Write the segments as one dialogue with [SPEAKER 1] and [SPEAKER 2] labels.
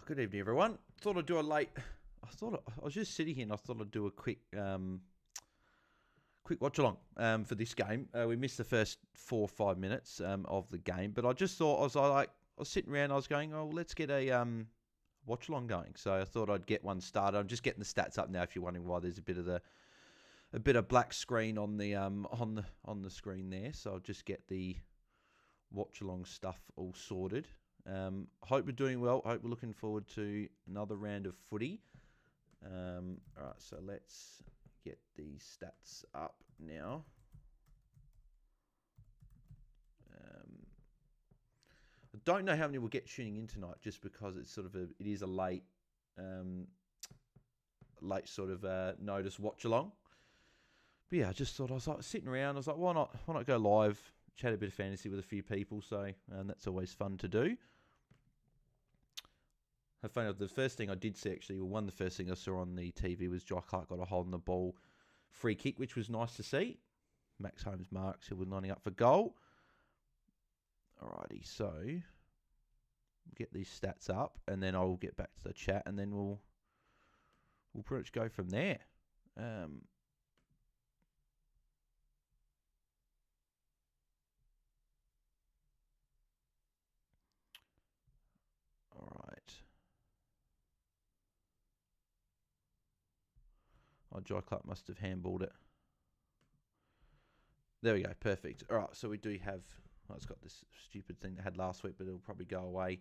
[SPEAKER 1] Good evening, everyone. Thought I'd do a late. I was just sitting here and I thought I'd do a quick watch along for this game. We missed the first 4 or 5 minutes of the game, but I just thought I was sitting around. I was going, oh, let's get a watch along going. So I thought I'd get one started. I'm just getting the stats up now. If you're wondering why there's a bit of black screen on the screen there, so I'll just get the watch along stuff all sorted. Hope we're doing well. Hope we're looking forward to another round of footy. All right, so let's get the stats up now. I don't know how many we'll get tuning in tonight, just because it's sort of it is a late sort of notice watch along. But yeah, I just thought I was sitting around. I was like, why not go live, chat a bit of fantasy with a few people. So that's always fun to do. I found out the first thing I did see, actually, the first thing I saw on the TV was Jai Clark got a hold on the ball free kick, which was nice to see. Max Holmes marks, who was lining up for goal. Alrighty, so we'll get these stats up, and then I'll get back to the chat, and then we'll pretty much go from there. Oh, Jai Clark must have handballed it. There we go. Perfect. All right, so we do have... Well, it's got this stupid thing that had last week, but it'll probably go away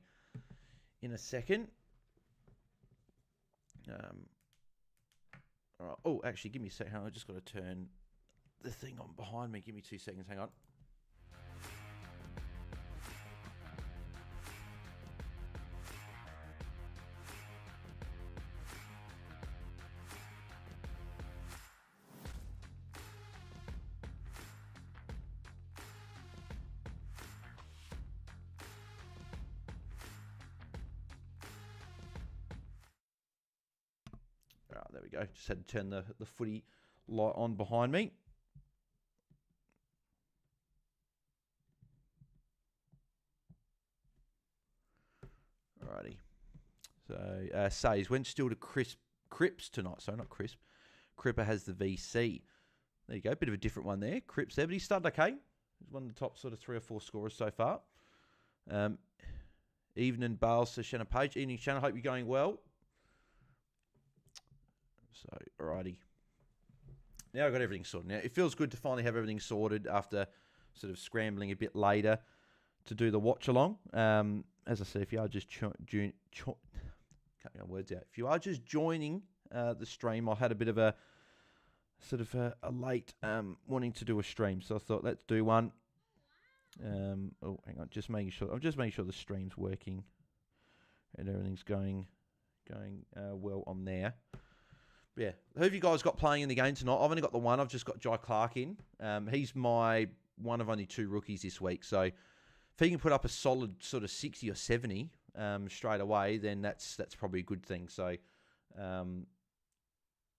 [SPEAKER 1] in a second. All right. Oh, actually, give me a second. I've just got to turn the thing on behind me. Give me 2 seconds. Hang on. There we go. Just had to turn the footy light on behind me. Alrighty. So, Says, went still to Cripps tonight. So, not Crisp. Cripper has the VC. There you go. Bit of a different one there. Cripps there, but he started okay. He's one of the top sort of 3 or 4 scorers so far. Evening Bales to Shannon Page. Evening, Shannon. Hope you're going well. So, alrighty. Now I've got everything sorted. Now, it feels good to finally have everything sorted after sort of scrambling a bit later to do the watch along. As I said, if you are just cut my words out. If you are just joining the stream, I had a bit of a sort of a late wanting to do a stream, so I thought let's do one. Oh, hang on, just making sure. I'm just making sure the stream's working and everything's going well on there. Yeah, who have you guys got playing in the game tonight? I've only got the one. I've just got Jai Clark in. He's my one of only 2 rookies this week. So if he can put up a solid sort of 60 or 70 straight away, then that's probably a good thing. So,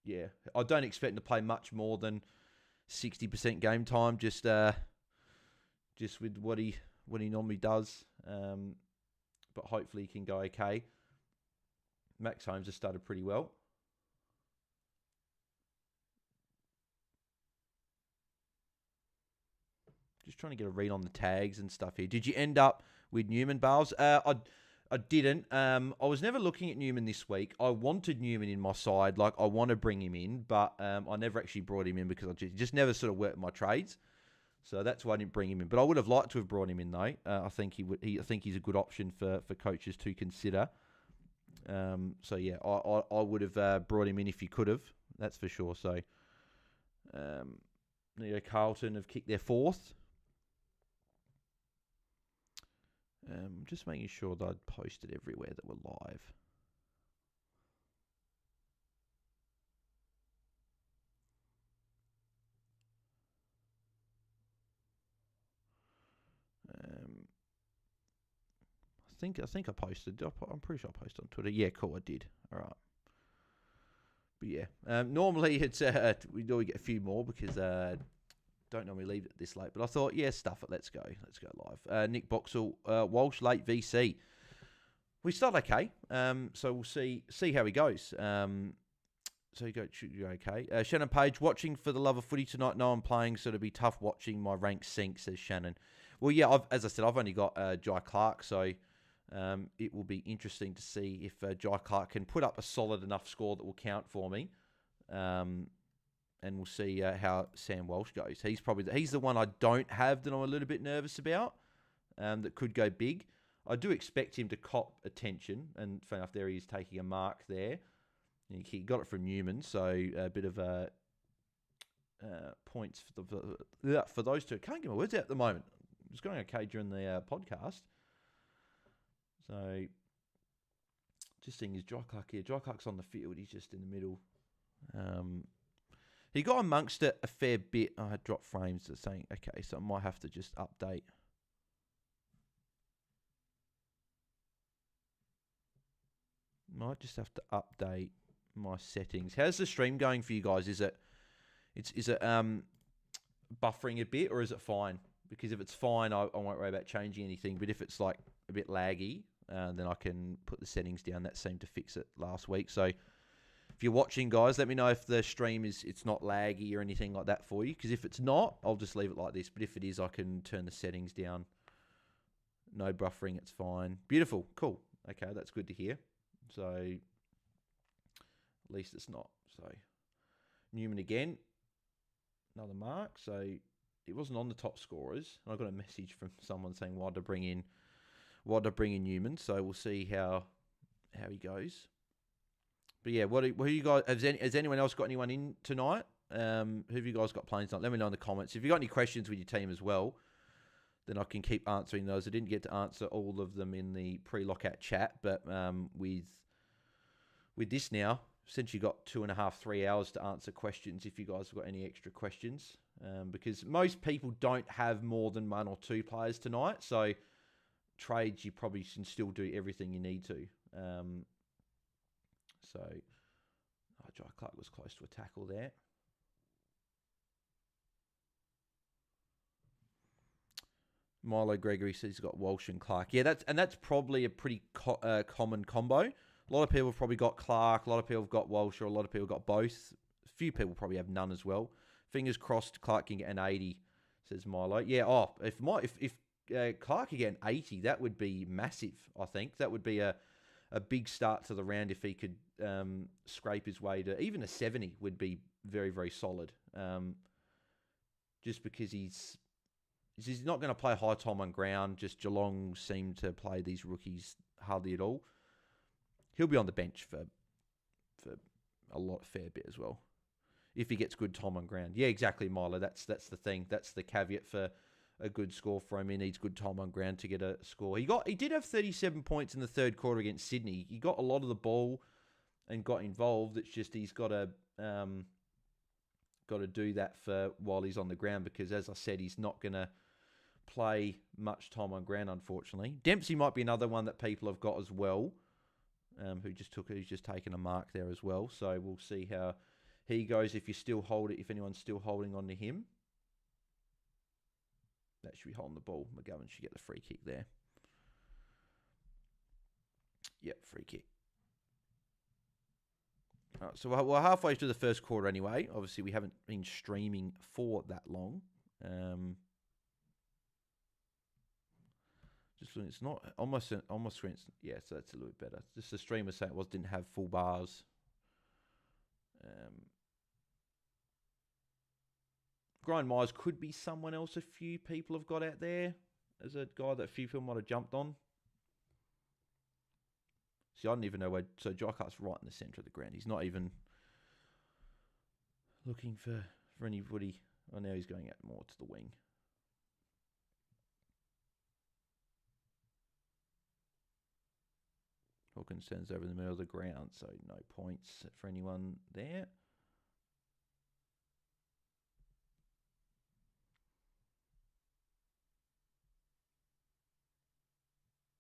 [SPEAKER 1] yeah, I don't expect him to play much more than 60% game time, just with what he normally does. But hopefully he can go okay. Max Holmes has started pretty well. Just trying to get a read on the tags and stuff here. Did you end up with Newman, Bales? I didn't. I was never looking at Newman this week. I wanted Newman in my side. Like, I want to bring him in, but I never actually brought him in because I just never sort of worked my trades. So that's why I didn't bring him in. But I would have liked to have brought him in, though. I think I think he's a good option for coaches to consider. So, yeah, I would have brought him in if you could have. That's for sure. So, Carlton have kicked their 4th. Just making sure that I'd posted everywhere that we're live. I think I posted. I'm pretty sure I posted on Twitter. Yeah, cool, I did. All right. But yeah, normally it's we normally get a few more because don't normally leave it this late. But I thought, yeah, stuff it. Let's go live. Nick Boxall, Walsh late VC. we start okay. So we'll see how he goes. So should go okay. Shannon Page, watching for the love of footy tonight. No, I'm playing, so it'll be tough watching. My rank sink, says Shannon. Well, yeah, as I said, I've only got Jai Clark, so it will be interesting to see if Jai Clark can put up a solid enough score that will count for me. And we'll see how Sam Walsh goes. He's the one I don't have that I'm a little bit nervous about. That could go big. I do expect him to cop attention, and fair enough, there he is taking a mark there. He got it from Newman, so a bit of points for those two. I can't get my words out at the moment. It was going okay during the podcast. So, just seeing his Jai Clark here. Jai Clark's on the field. He's just in the middle. He got amongst it a fair bit. I had dropped frames to saying, okay, so I might have to just update. Might just have to update my settings. How's the stream going for you guys? Is it buffering a bit, or is it fine? Because if it's fine, I won't worry about changing anything. But if it's like a bit laggy, then I can put the settings down. That seemed to fix it last week. So if you're watching, guys, let me know if the stream it's not laggy or anything like that for you. Because if it's not, I'll just leave it like this. But if it is, I can turn the settings down. No buffering, it's fine. Beautiful, cool. Okay, that's good to hear. So at least it's not. So Newman again, another mark. So it wasn't on the top scorers. I got a message from someone saying why to bring in Newman. So we'll see how he goes. But yeah, what you guys has anyone else got anyone in tonight? Who have you guys got playing tonight? Let me know in the comments. If you got any questions with your team as well, then I can keep answering those. I didn't get to answer all of them in the pre-lockout chat, but with this now, essentially got 2.5, 3 hours to answer questions if you guys have got any extra questions. Because most people don't have more than 1 or 2 players tonight. So trades, you probably can still do everything you need to. Jai Clark was close to a tackle there. Milo Gregory says he's got Walsh and Clark. Yeah, that's probably a pretty common combo. A lot of people have probably got Clark. A lot of people have got Walsh, or a lot of people got both. A few people probably have none as well. Fingers crossed Clark can get an 80, says Milo. Yeah, if Clark can get an 80, that would be massive, I think. That would be a big start to the round if he could scrape his way to... Even a 70 would be very, very solid. Just because he's not going to play high time on ground. Just Geelong seem to play these rookies hardly at all. He'll be on the bench for a fair bit as well, if he gets good time on ground. Yeah, exactly, Milo. That's the thing. That's the caveat for a good score for him. He needs good time on ground to get a score. He did have 37 points in the third quarter against Sydney. He got a lot of the ball and got involved. It's just he's got to do that for while he's on the ground, because, as I said, he's not going to play much time on ground, unfortunately. Dempsey might be another one that people have got as well, who's just taken a mark there as well. So we'll see how he goes if anyone's still holding on to him. That should be holding the ball. McGovern should get the free kick there. Yep, free kick. All right, so we're halfway through the first quarter anyway. Obviously, we haven't been streaming for that long. It's not almost screen. Yeah, so that's a little bit better. Just the stream was saying didn't have full bars. Brian Myers could be someone else a few people have got out there as a guy that a few people might have jumped on. See, I don't even know where... So Jai Clark's right in the centre of the ground. He's not even looking for anybody. Oh, now he's going out more to the wing. Hawkins stands over in the middle of the ground, so no points for anyone there.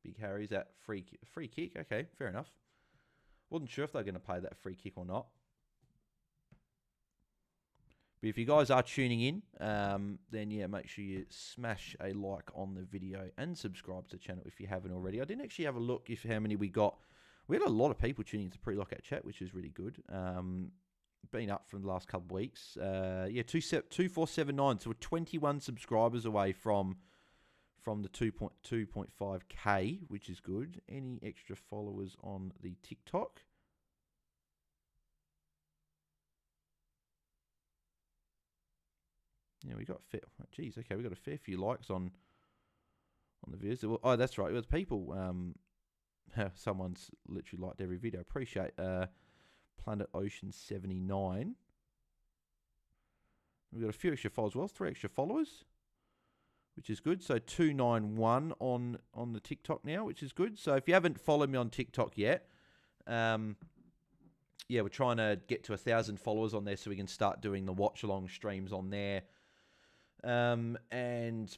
[SPEAKER 1] Big Harry's at free kick. Okay, fair enough. Wasn't sure if they're going to play that free kick or not. But if you guys are tuning in, then yeah, make sure you smash a like on the video and subscribe to the channel if you haven't already. I didn't actually have a look if how many we got. We had a lot of people tuning into pre-lockout chat, which is really good. Been up from the last couple of weeks. 2479. So we're 21 subscribers away from the 2.5k, which is good. Any extra followers on the TikTok? Yeah, we got we got a fair few likes on the videos. Oh, that's right. It was people. Someone's literally liked every video. Appreciate Planet Ocean 79. We've got a few extra followers as well. 3 extra followers, which is good. So 291 on the TikTok now, which is good. So if you haven't followed me on TikTok yet, we're trying to get to 1,000 followers on there so we can start doing the watch-along streams on there. And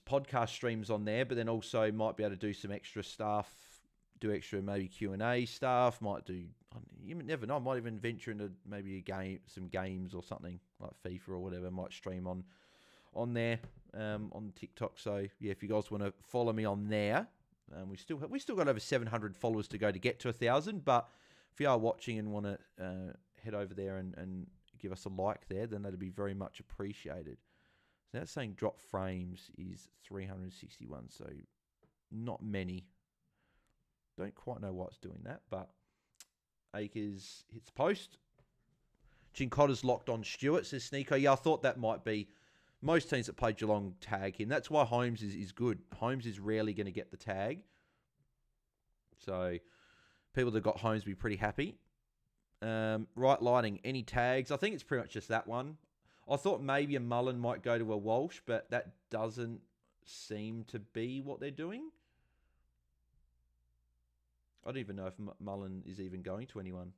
[SPEAKER 1] podcast streams on there, but then also might be able to do some extra stuff, do extra maybe Q&A stuff, you never know, I might even venture into maybe some games or something like FIFA or whatever, might stream on there, on TikTok. So yeah, if you guys want to follow me on there, we still got over 700 followers to go to get to 1,000, but if you are watching and want to head over there and give us a like there, then that'd be very much appreciated. So that's saying drop frames is 361, so not many. Don't quite know why it's doing that, but Akers hits post. Chincotta's locked on Stewart, says Sneeko. Yeah, I thought that might be. Most teams that play Geelong tag him. That's why Holmes is good. Holmes is rarely going to get the tag. So people that got Holmes will be pretty happy. Right lighting, any tags? I think it's pretty much just that one. I thought maybe a Mullen might go to a Walsh, but that doesn't seem to be what they're doing. I don't even know if Mullen is even going to anyone.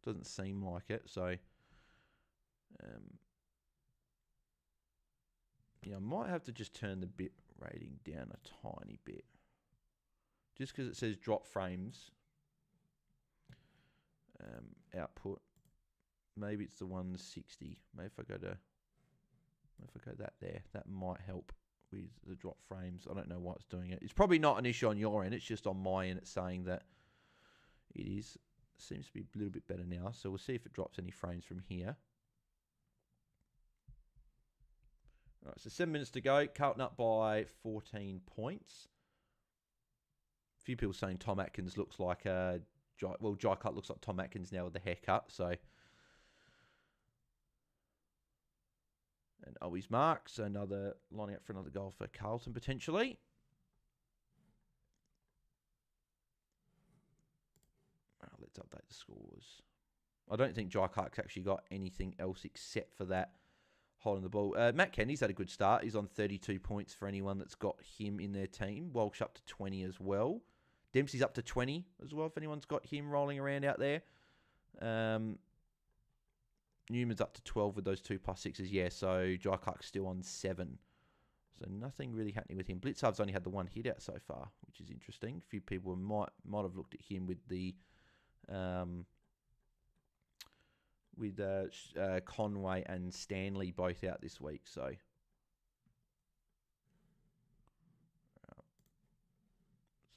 [SPEAKER 1] Doesn't seem like it. So, I might have to just turn the bit rating down a tiny bit. Just because it says drop frames. Output. Maybe it's the 160. Maybe if I go that there, that might help with the drop frames. I don't know why it's doing it. It's probably not an issue on your end. It's just on my end. It's saying that it is. Seems to be a little bit better now. So we'll see if it drops any frames from here. All right, so 7 minutes to go. Carlton up by 14 points. A few people saying Tom Atkins looks like Jai Cut looks like Tom Atkins now with the haircut. So. And Owies marks, another lining up for another goal for Carlton potentially. Let's update the scores. I don't think Jai Clark's actually got anything else except for that holding the ball. Matt Kenny's had a good start. He's on 32 points for anyone that's got him in their team. Walsh up to 20 as well. Dempsey's up to 20 as well if anyone's got him rolling around out there. Newman's up to 12 with those 2+6s. Yeah, so Jai Clark's still on 7. So nothing really happening with him. Blitzarv's only had the one hit out so far, which is interesting. A few people might have looked at him with the Conway and Stanley both out this week. So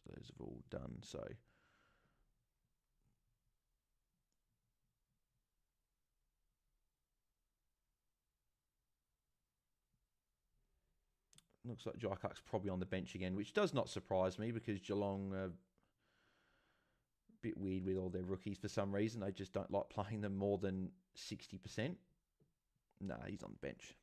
[SPEAKER 1] those have all done. So looks like Jai Clark's probably on the bench again, which does not surprise me because Geelong are a bit weird with all their rookies for some reason. They just don't like playing them more than 60%. Nah, he's on the bench.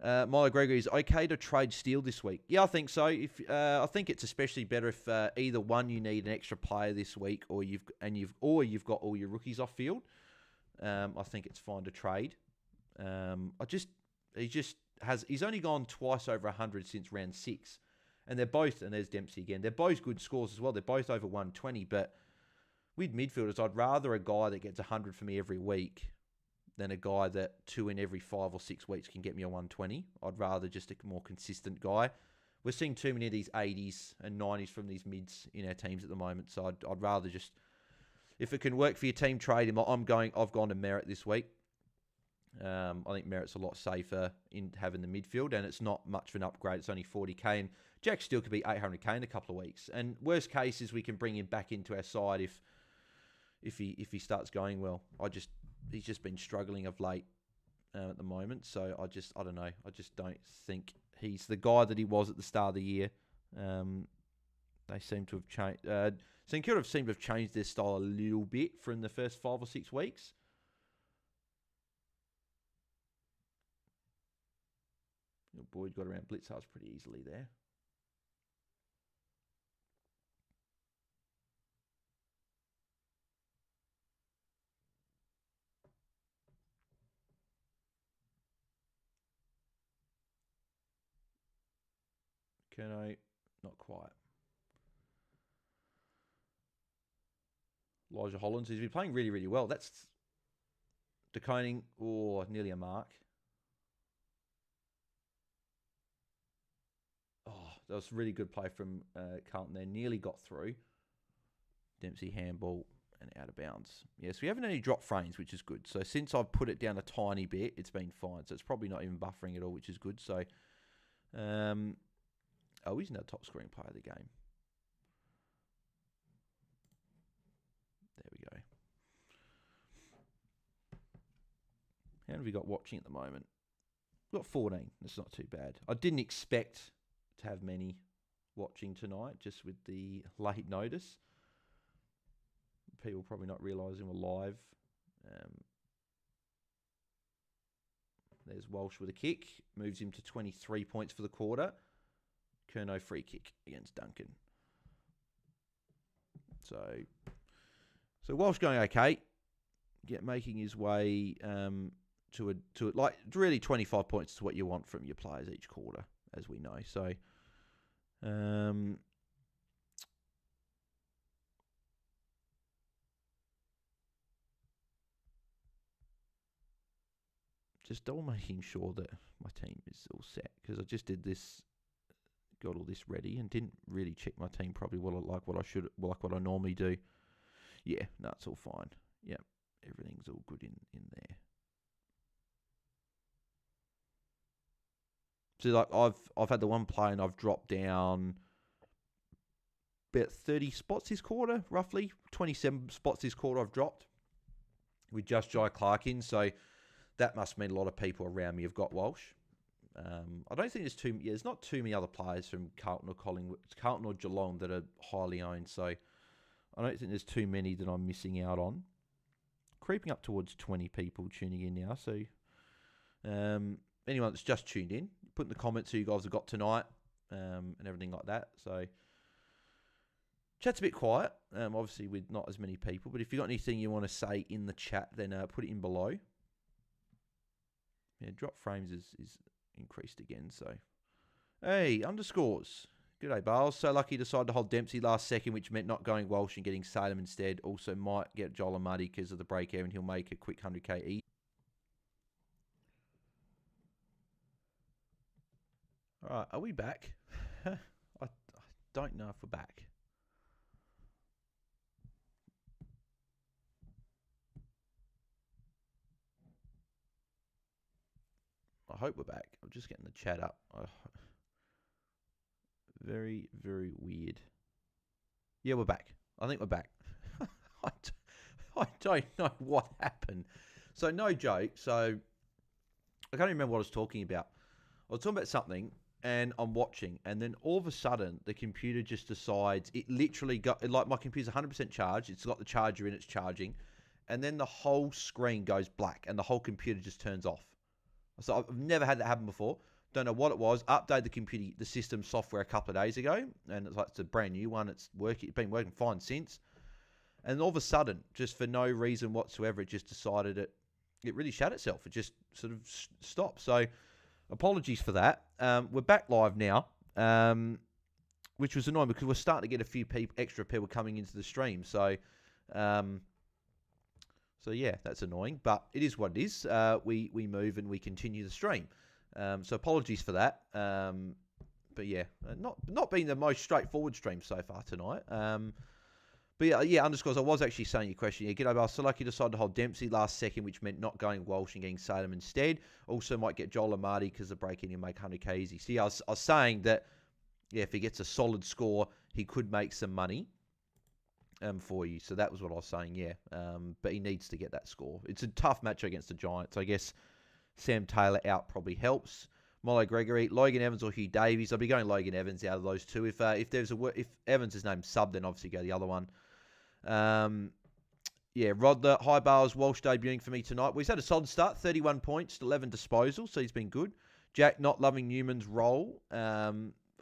[SPEAKER 1] Milo Gregory is okay to trade Steele this week. Yeah, I think so. I think it's especially better if either one you need an extra player this week, or you've got all your rookies off field. I think it's fine to trade. He's only gone twice over 100 since round 6, and they're both. And there's Dempsey again. They're both good scores as well. They're both over 120. But with midfielders, I'd rather a guy that gets 100 for me every week than a guy that 2 in every 5 or 6 weeks can get me a 120. I'd rather just a more consistent guy. We're seeing too many of these 80s and 90s from these mids in our teams at the moment. So I'd rather just, if it can work for your team, trade him. I've gone to Merritt this week. I think Merritt's a lot safer in having the midfield, and it's not much of an upgrade. It's only 40k, and Jack still could be 800k in a couple of weeks. And worst case is we can bring him back into our side if he starts going well. He's just been struggling of late at the moment, so I don't know. I just don't think he's the guy that he was at the start of the year. They seem to have changed. St Kilda seem to have changed their style a little bit from the first 5 or 6 weeks. Boyd got around Blitzards pretty easily there. Kerno, not quite. Elijah Hollands, he's been playing really, really well. That's declining, or nearly a mark. Oh, that was a really good play from Carlton there. Nearly got through. Dempsey handball and out of bounds. Yes, we haven't any drop frames, which is good. So since I've put it down a tiny bit, it's been fine. So it's probably not even buffering at all, which is good. So, he's now top scoring player of the game. There we go. How have we got watching at the moment? We've got 14. That's not too bad. I didn't expect to have many watching tonight, just with the late notice. People probably not realising we're live. There's Walsh with a kick. Moves him to 23 points for the quarter. Kerno free kick against Duncan. So Walsh going okay. Making his way to like really 25 points is what you want from your players each quarter, as we know. So just all making sure that my team is all set, because I just did this, got all this ready, and didn't really check my team probably like what I normally do. Yeah, no, it's all fine. Yep, everything's all good in there. So like I've had the one play and I've dropped down about 30 spots this quarter, roughly 27 spots this quarter I've dropped with just Jai Clark in. So that must mean a lot of people around me have got Walsh. I don't think there's not too many other players from Carlton or Collingwood, Carlton or Geelong that are highly owned. So I don't think there's too many that I'm missing out on. Creeping up towards 20 people tuning in now. So anyone that's just tuned in, put in the comments who you guys have got tonight and everything like that. So chat's a bit quiet, obviously with not as many people. But if you've got anything you want to say in the chat, then put it in below. Yeah, drop frames is increased again. So, hey, underscores. G'day, Bales. So lucky decided to hold Dempsey last second, which meant not going Walsh and getting Salem instead. Also might get Joel and Muddy because of the break air, and he'll make a quick 100k each. All right, are we back? I don't know if we're back. I hope we're back. I'm just getting the chat up. Very, very weird. Yeah, we're back. I think we're back. I don't know what happened. So, no joke. So, I can't remember what I was talking about. I was talking about something, and I'm watching, and then all of a sudden, the computer just decides, it literally got, like my computer's 100% charged, it's got the charger in, it's charging, and then the whole screen goes black, and the whole computer just turns off. So I've never had that happen before. Don't know what it was. Updated the system software a couple of days ago, and it's a brand new one. It's been working fine since. And all of a sudden, just for no reason whatsoever, it just decided it really shut itself. It just sort of stopped. So apologies for that. We're back live now, which was annoying because we're starting to get a few extra people coming into the stream. So yeah, that's annoying, but it is what it is. We move and we continue the stream. So apologies for that. But yeah, not being the most straightforward stream so far tonight. But But yeah, underscores, I was actually saying your question. Yeah, G'day, Bar. So lucky decided to hold Dempsey last second, which meant not going Walsh and getting Salem instead. Also might get Joel Amati because the break in and make 100k easy. See, I was saying that, yeah, if he gets a solid score, he could make some money for you. So that was what I was saying, yeah. But he needs to get that score. It's a tough match against the Giants. I guess Sam Taylor out probably helps. Milo Gregory, Logan Evans or Hugh Davies. I'll be going Logan Evans out of those two. If Evans is named sub, then obviously go the other one. Yeah, Rodler, high bars, Walsh debuting for me tonight. Well, he's had a solid start, 31 points, 11 disposals, so he's been good. Jack not loving Newman's role. I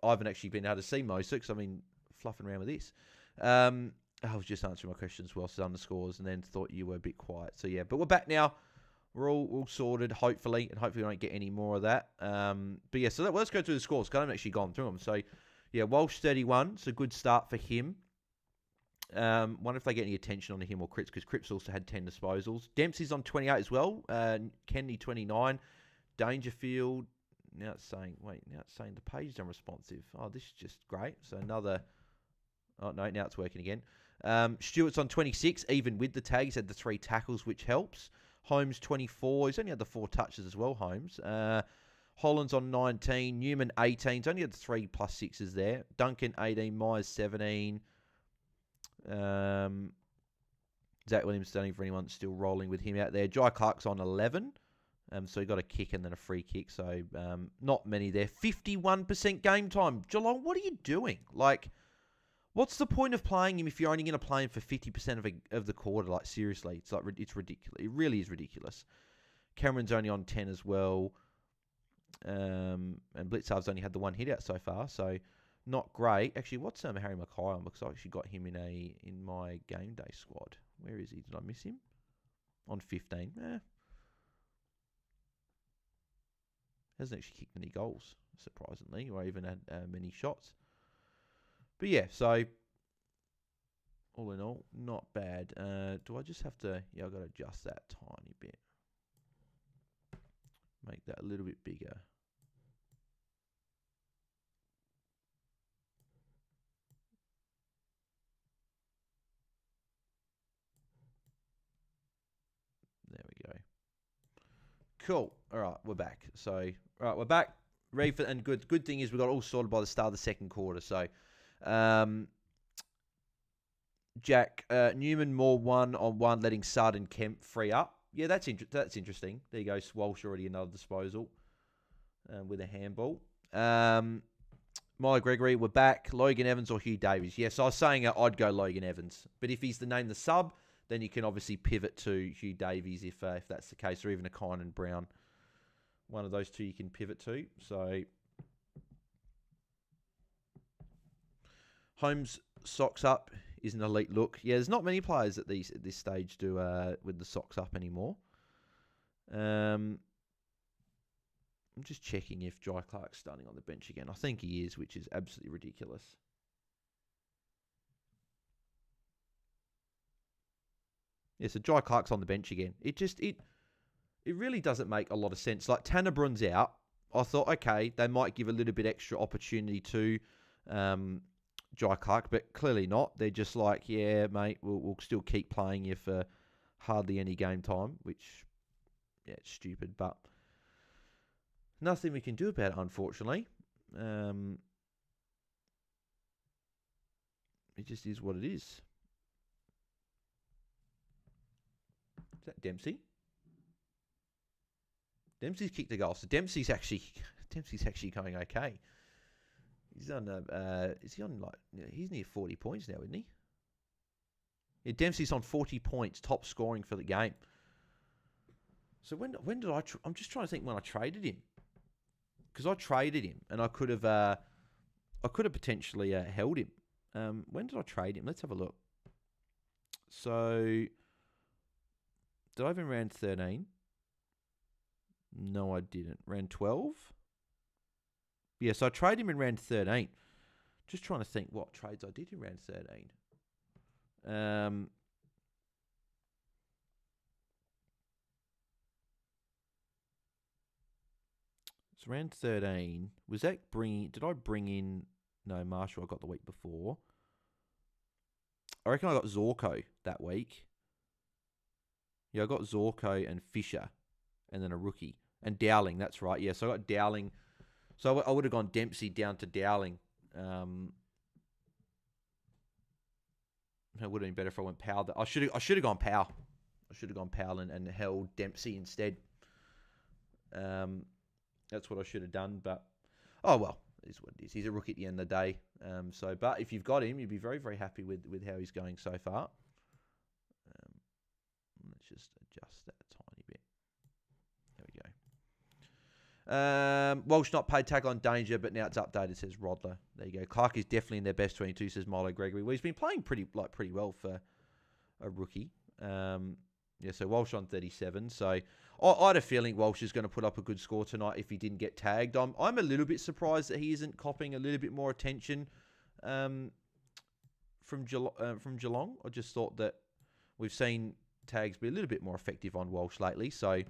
[SPEAKER 1] haven't actually been able to see most of it because I've been fluffing around with this. I was just answering my questions whilst underscores and then thought you were a bit quiet. So yeah, but we're back now. We're all sorted, hopefully, and hopefully we won't get any more of that. But yeah, so let's go through the scores because I haven't actually gone through them. So yeah, Walsh 31, it's a good start for him. Wonder if they get any attention on him or Cripps, because Cripps also had 10 disposals. Dempsey's on 28 as well. Kennedy 29. Dangerfield, now it's saying the page is unresponsive. Oh, this is just great. So another, oh no, now it's working again. Stewart's on 26, even with the tags, had the 3 tackles, which helps. Holmes 24, he's only had the 4 touches as well, Holmes. Holland's on 19, Newman 18, he's only had the 3 plus 6s there. Duncan 18, Myers 17. Zach Williams standing for anyone still rolling with him out there. Jai Clark's on 11. So he got a kick and then a free kick. So not many there. 51% game time. Geelong, what are you doing? Like, what's the point of playing him if you're only going to play him for 50% of the quarter? Like, seriously, it's ridiculous. It really is ridiculous. Cameron's only on 10 as well. And Blitzarv's only had the 1 hit out so far. So not great. Actually, what's Harry Mackay on? Because I actually got him in my game day squad. Where is he? Did I miss him? On 15. Hasn't actually kicked any goals, surprisingly, or even had many shots. But yeah, so all in all, not bad. Do I just have to... Yeah, I've got to adjust that tiny bit. Make that a little bit bigger. There we go. Cool. All right, we're back. So, all right, we're back. Ready for, and good thing is we got all sorted by the start of the second quarter. So, Jack Newman more 1-on-1, letting Sard and Kemp free up. Yeah, that's interesting. There you go. Walsh already another disposal with a handball. Milo Gregory, we're back. Logan Evans or Hugh Davies. Yes, I was saying I'd go Logan Evans, but if he's the name the sub, then you can obviously pivot to Hugh Davies if that's the case, or even a Kynan Brown. One of those two you can pivot to. So Holmes socks up is an elite look. Yeah, there's not many players at this stage do with the socks up anymore. I'm just checking if Jai Clark's starting on the bench again. I think he is, which is absolutely ridiculous. Yeah, so Jai Clark's on the bench again. It really doesn't make a lot of sense. Like, Tanner Brun's out. I thought, okay, they might give a little bit extra opportunity to Jai Clark, but clearly not. They're just like, yeah, mate, we'll still keep playing you for hardly any game time, which, yeah, it's stupid, but nothing we can do about it, unfortunately. It just is what it is. Is that Dempsey? Dempsey's kicked a goal. So Dempsey's actually going okay. He's on he's near 40 points now, isn't he? Yeah, Dempsey's on 40 points, top scoring for the game. So when did I'm just trying to think when I traded him, because I traded him and I could have potentially held him. When did I trade him? Let's have a look. So did I have him round 13? No, I didn't. Round 12? Yeah, so I traded him in round 13. Just trying to think what trades I did in round 13. So round 13, was that did I bring in, no, Marshall I got the week before. I reckon I got Zorko that week. Yeah, I got Zorko and Fisher, and then a rookie. And Dowling, that's right. Yeah, so I got Dowling. So I would have gone Dempsey down to Dowling. It would have been better if I went Powell. I should have gone Powell. I should have gone Powell and held Dempsey instead. That's what I should have done. But, oh well, it is what it is. He's a rookie at the end of the day. But if you've got him, you'd be very, very happy with how he's going so far. Let's just adjust that a tiny bit. There we go. Walsh not paid tackle on danger, but now it's updated, says Rodler. There you go. Clark is definitely in their best 22, says Milo Gregory. Well, he's been playing pretty well for a rookie. So Walsh on 37. So I had a feeling Walsh is going to put up a good score tonight if he didn't get tagged. I'm a little bit surprised that he isn't copping a little bit more attention from Geelong. I just thought that we've seen tags be a little bit more effective on Walsh lately. So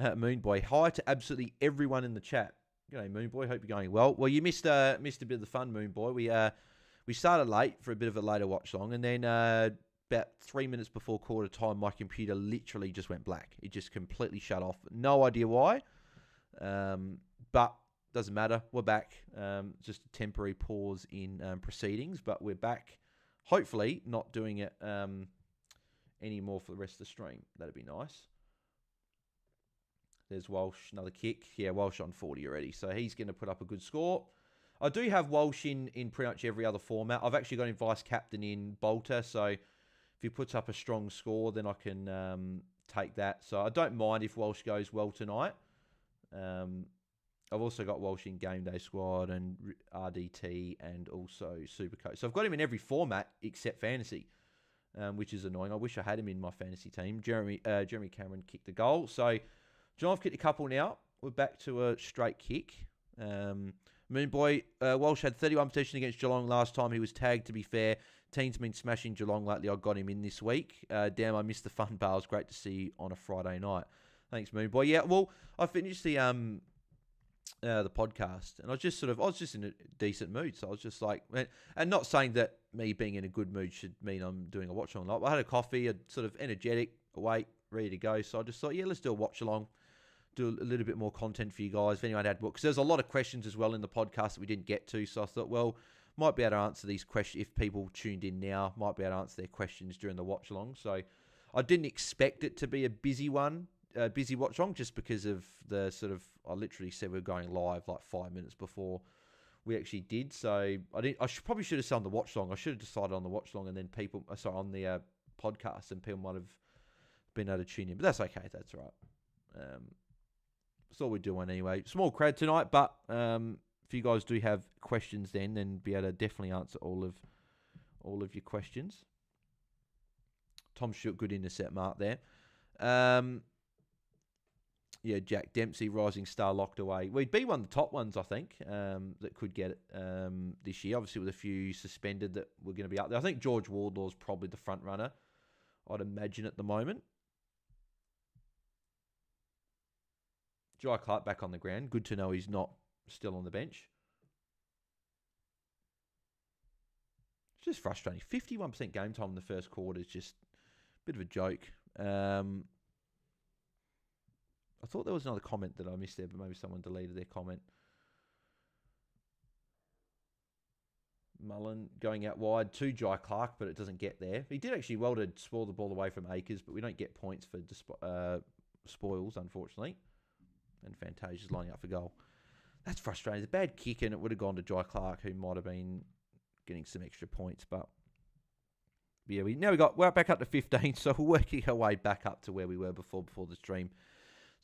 [SPEAKER 1] Moonboy, hi to absolutely everyone in the chat. G'day Moonboy, hope you're going well. Well, you missed a bit of the fun, Moonboy. We started late for a bit of a later watch long, and then about 3 minutes before quarter time, my computer literally just went black. It just completely shut off. No idea why, but doesn't matter. We're back. Just a temporary pause in proceedings, but we're back. Hopefully, not doing it anymore for the rest of the stream. That'd be nice. There's Walsh, another kick. Yeah, Walsh on 40 already, so he's going to put up a good score. I do have Walsh in pretty much every other format. I've actually got him vice-captain in Bolter, so if he puts up a strong score, then I can take that. So I don't mind if Walsh goes well tonight. I've also got Walsh in Game Day Squad and RDT and also Supercoach. So I've got him in every format except Fantasy, which is annoying. I wish I had him in my Fantasy team. Jeremy Cameron kicked the goal. So John, I've kicked a couple now. We're back to a straight kick. Moonboy, Walsh had 31 possession against Geelong last time he was tagged, to be fair. Team's been smashing Geelong lately. I got him in this week. Damn, I missed the fun bars. Great to see you on a Friday night. Thanks, Moonboy. Yeah, well, I finished the podcast, and I was just in a decent mood. So I was just like, and not saying that me being in a good mood should mean I'm doing a watch along. I had a coffee, sort of energetic, awake, ready to go. So I just thought, yeah, let's do a watch along. Do a little bit more content for you guys. If anyone had books, because there's a lot of questions as well in the podcast that we didn't get to. So I thought, well, might be able to answer these questions if people tuned in now. Might be able to answer their questions during the watch along. So I didn't expect it to be a busy one, busy watch along, just because of the sort of. I literally said we were going live like 5 minutes before we actually did. So I probably should have said on the watch along. I should have decided on the watch along and then on the podcast, and people might have been able to tune in. But that's okay. That's all right. That's all we're doing anyway. Small crowd tonight, but if you guys do have questions then be able to definitely answer all of your questions. Tom Stewart, good intercept mark there. Yeah, Jack Dempsey, rising star, locked away. We'd be one of the top ones, I think, that could get it this year. Obviously, with a few suspended that were going to be up there. I think George Wardlaw's probably the front runner, I'd imagine, at the moment. Jai Clark back on the ground. Good to know he's not still on the bench. It's just frustrating. 51% game time in the first quarter is just a bit of a joke. I thought there was another comment that I missed there, but maybe someone deleted their comment. Mullen going out wide to Jai Clark, but it doesn't get there. He did actually well to spoil the ball away from Akers, but we don't get points for spoils, unfortunately. And Fantasia's lining up for goal. That's frustrating. It's a bad kick, and it would have gone to Jai Clark, who might have been getting some extra points. But yeah, we're back up to 15, so we're working our way back up to where we were before the stream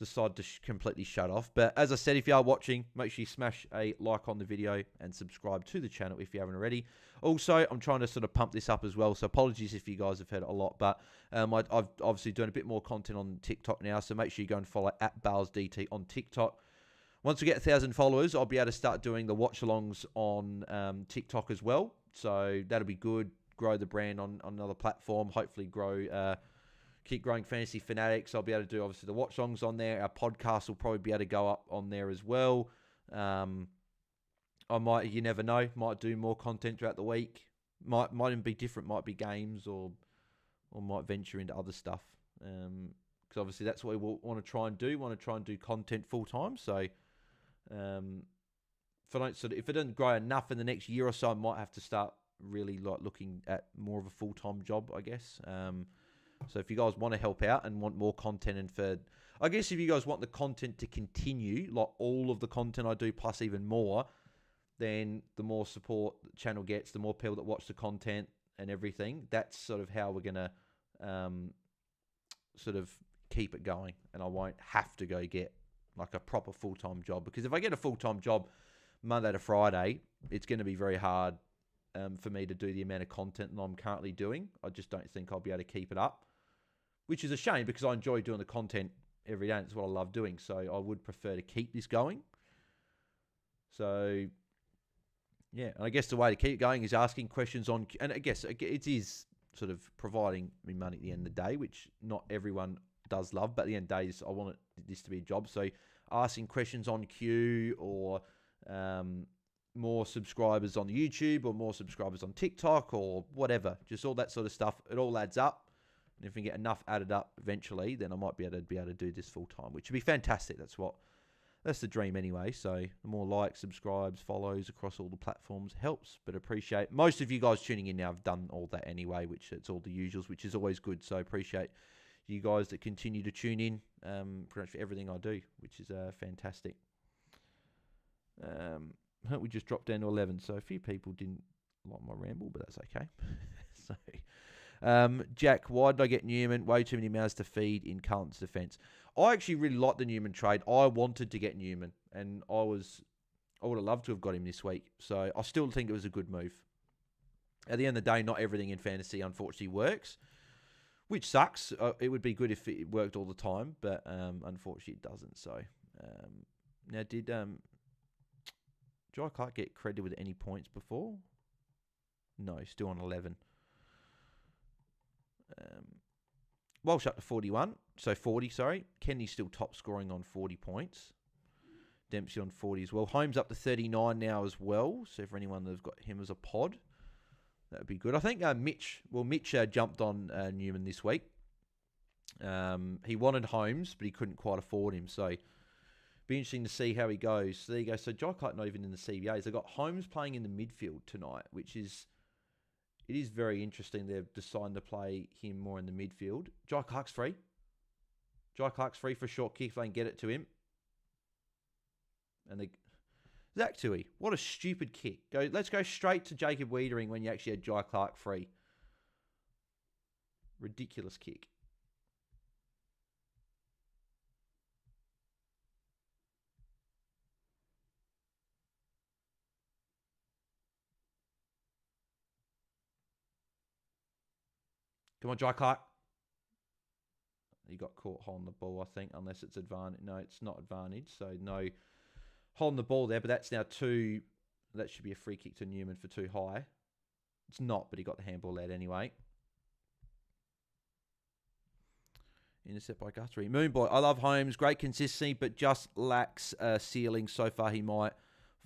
[SPEAKER 1] decided to completely shut off. But as I said, if you are watching, make sure you smash a like on the video and subscribe to the channel if you haven't already. Also, I'm trying to sort of pump this up as well, so apologies if you guys have heard it a lot, but I've obviously doing a bit more content on TikTok now, so make sure you go and follow @BalesDT on TikTok. Once we get 1,000 followers, I'll be able to start doing the watch-alongs on TikTok as well, so that'll be good. Grow the brand on another platform, hopefully keep growing Fantasy Fanatics. I'll be able to do, obviously, the watch-alongs on there. Our podcast will probably be able to go up on there as well. I might, you never know, might do more content throughout the week. Might even be different. Might be games or might venture into other stuff. Because obviously that's what we want to try and do. Want to try and do content full time. So if it doesn't grow enough in the next year or so, I might have to start really like looking at more of a full time job, I guess. So if you guys want to help out and want more content, and I guess if you guys want the content to continue, like all of the content I do plus even more, then the more support the channel gets, the more people that watch the content and everything. That's sort of how we're gonna sort of keep it going, and I won't have to go get like a proper full time job, because if I get a full time job Monday to Friday, it's going to be very hard for me to do the amount of content that I'm currently doing. I just don't think I'll be able to keep it up, which is a shame because I enjoy doing the content every day and it's what I love doing. So I would prefer to keep this going. So, yeah, and I guess the way to keep it going is asking questions on, and I guess it is sort of providing me money at the end of the day, which not everyone does love, but at the end of the day, I want this to be a job. So asking questions on queue, or more subscribers on YouTube, or more subscribers on TikTok, or whatever. Just all that sort of stuff. It all adds up. And if we get enough added up eventually, then I might be able to do this full time, which would be fantastic. That's the dream anyway. So the more likes, subscribes, follows across all the platforms helps. But appreciate most of you guys tuning in now have done all that anyway, which it's all the usuals, which is always good. So appreciate you guys that continue to tune in pretty much for everything I do, which is fantastic. We just dropped down to 11, so a few people didn't like my ramble, but that's okay. So, Jack, why did I get Newman? Way too many mouths to feed in Carlton's defence. I actually really like the Newman trade. I wanted to get Newman, and I would have loved to have got him this week. So I still think it was a good move. At the end of the day, not everything in fantasy unfortunately works, which sucks. It would be good if it worked all the time, but unfortunately it doesn't. So now, did Jai Clark get credited with any points before? No, still on 11. Walsh up to 41. So 40, sorry. Kenny's still top scoring on 40 points. Dempsey on 40 as well. Holmes up to 39 now as well. So for anyone that's got him as a pod, that would be good. I think Mitch jumped on Newman this week. He wanted Holmes, but he couldn't quite afford him. So be interesting to see how he goes. So there you go. So Jai Clark not even in the CBAs. They've got Holmes playing in the midfield tonight, it is very interesting. They've decided to play him more in the midfield. Jai Clark's free. Jai Clark's free for a short kick if they can get it to him. And Zach Tui, what a stupid kick. Let's go straight to Jacob Wiedering when you actually had Jai Clark free. Ridiculous kick. Come on, Jai Clark. He got caught holding the ball, I think, unless it's advantage. No, it's not advantage. So no holding the ball there, but that's now two. That should be a free kick to Newman for too high. It's not, but he got the handball out anyway. Intercept by Guthrie. Moonboy, I love Holmes. Great consistency, but just lacks ceiling. So far, he might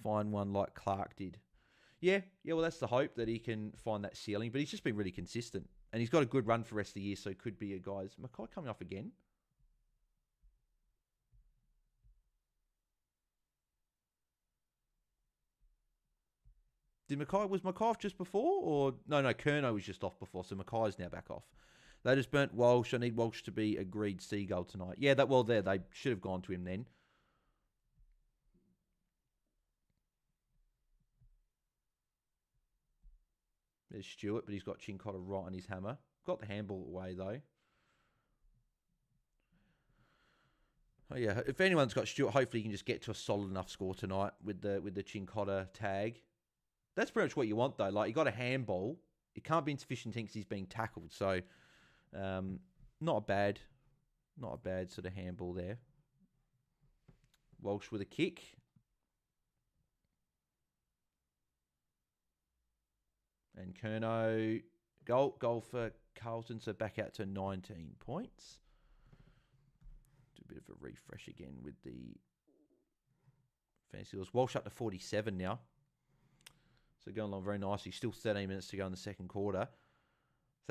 [SPEAKER 1] find one like Clark did. Yeah, well, that's the hope, that he can find that ceiling. But he's just been really consistent. And he's got a good run for the rest of the year, so it could be a guy's... Mackay coming off again? Was Mackay off just before? Or no, Kerno was just off before, so Mackay's now back off. They just burnt Walsh. I need Walsh to be agreed seagull tonight. Yeah, they should have gone to him then. There's Stewart, but he's got Chincotta right on his hammer. Got the handball away, though. Oh, yeah. If anyone's got Stewart, hopefully you can just get to a solid enough score tonight with the Chincotta tag. That's pretty much what you want, though. Like, you got a handball. It can't be insufficient because he's being tackled. So, not a bad sort of handball there. Walsh with a kick. And Kerno, goal for Carlton, so back out to 19 points. Do a bit of a refresh again with the Fantasy Wheels. Walsh up to 47 now. So going along very nicely. Still 13 minutes to go in the second quarter.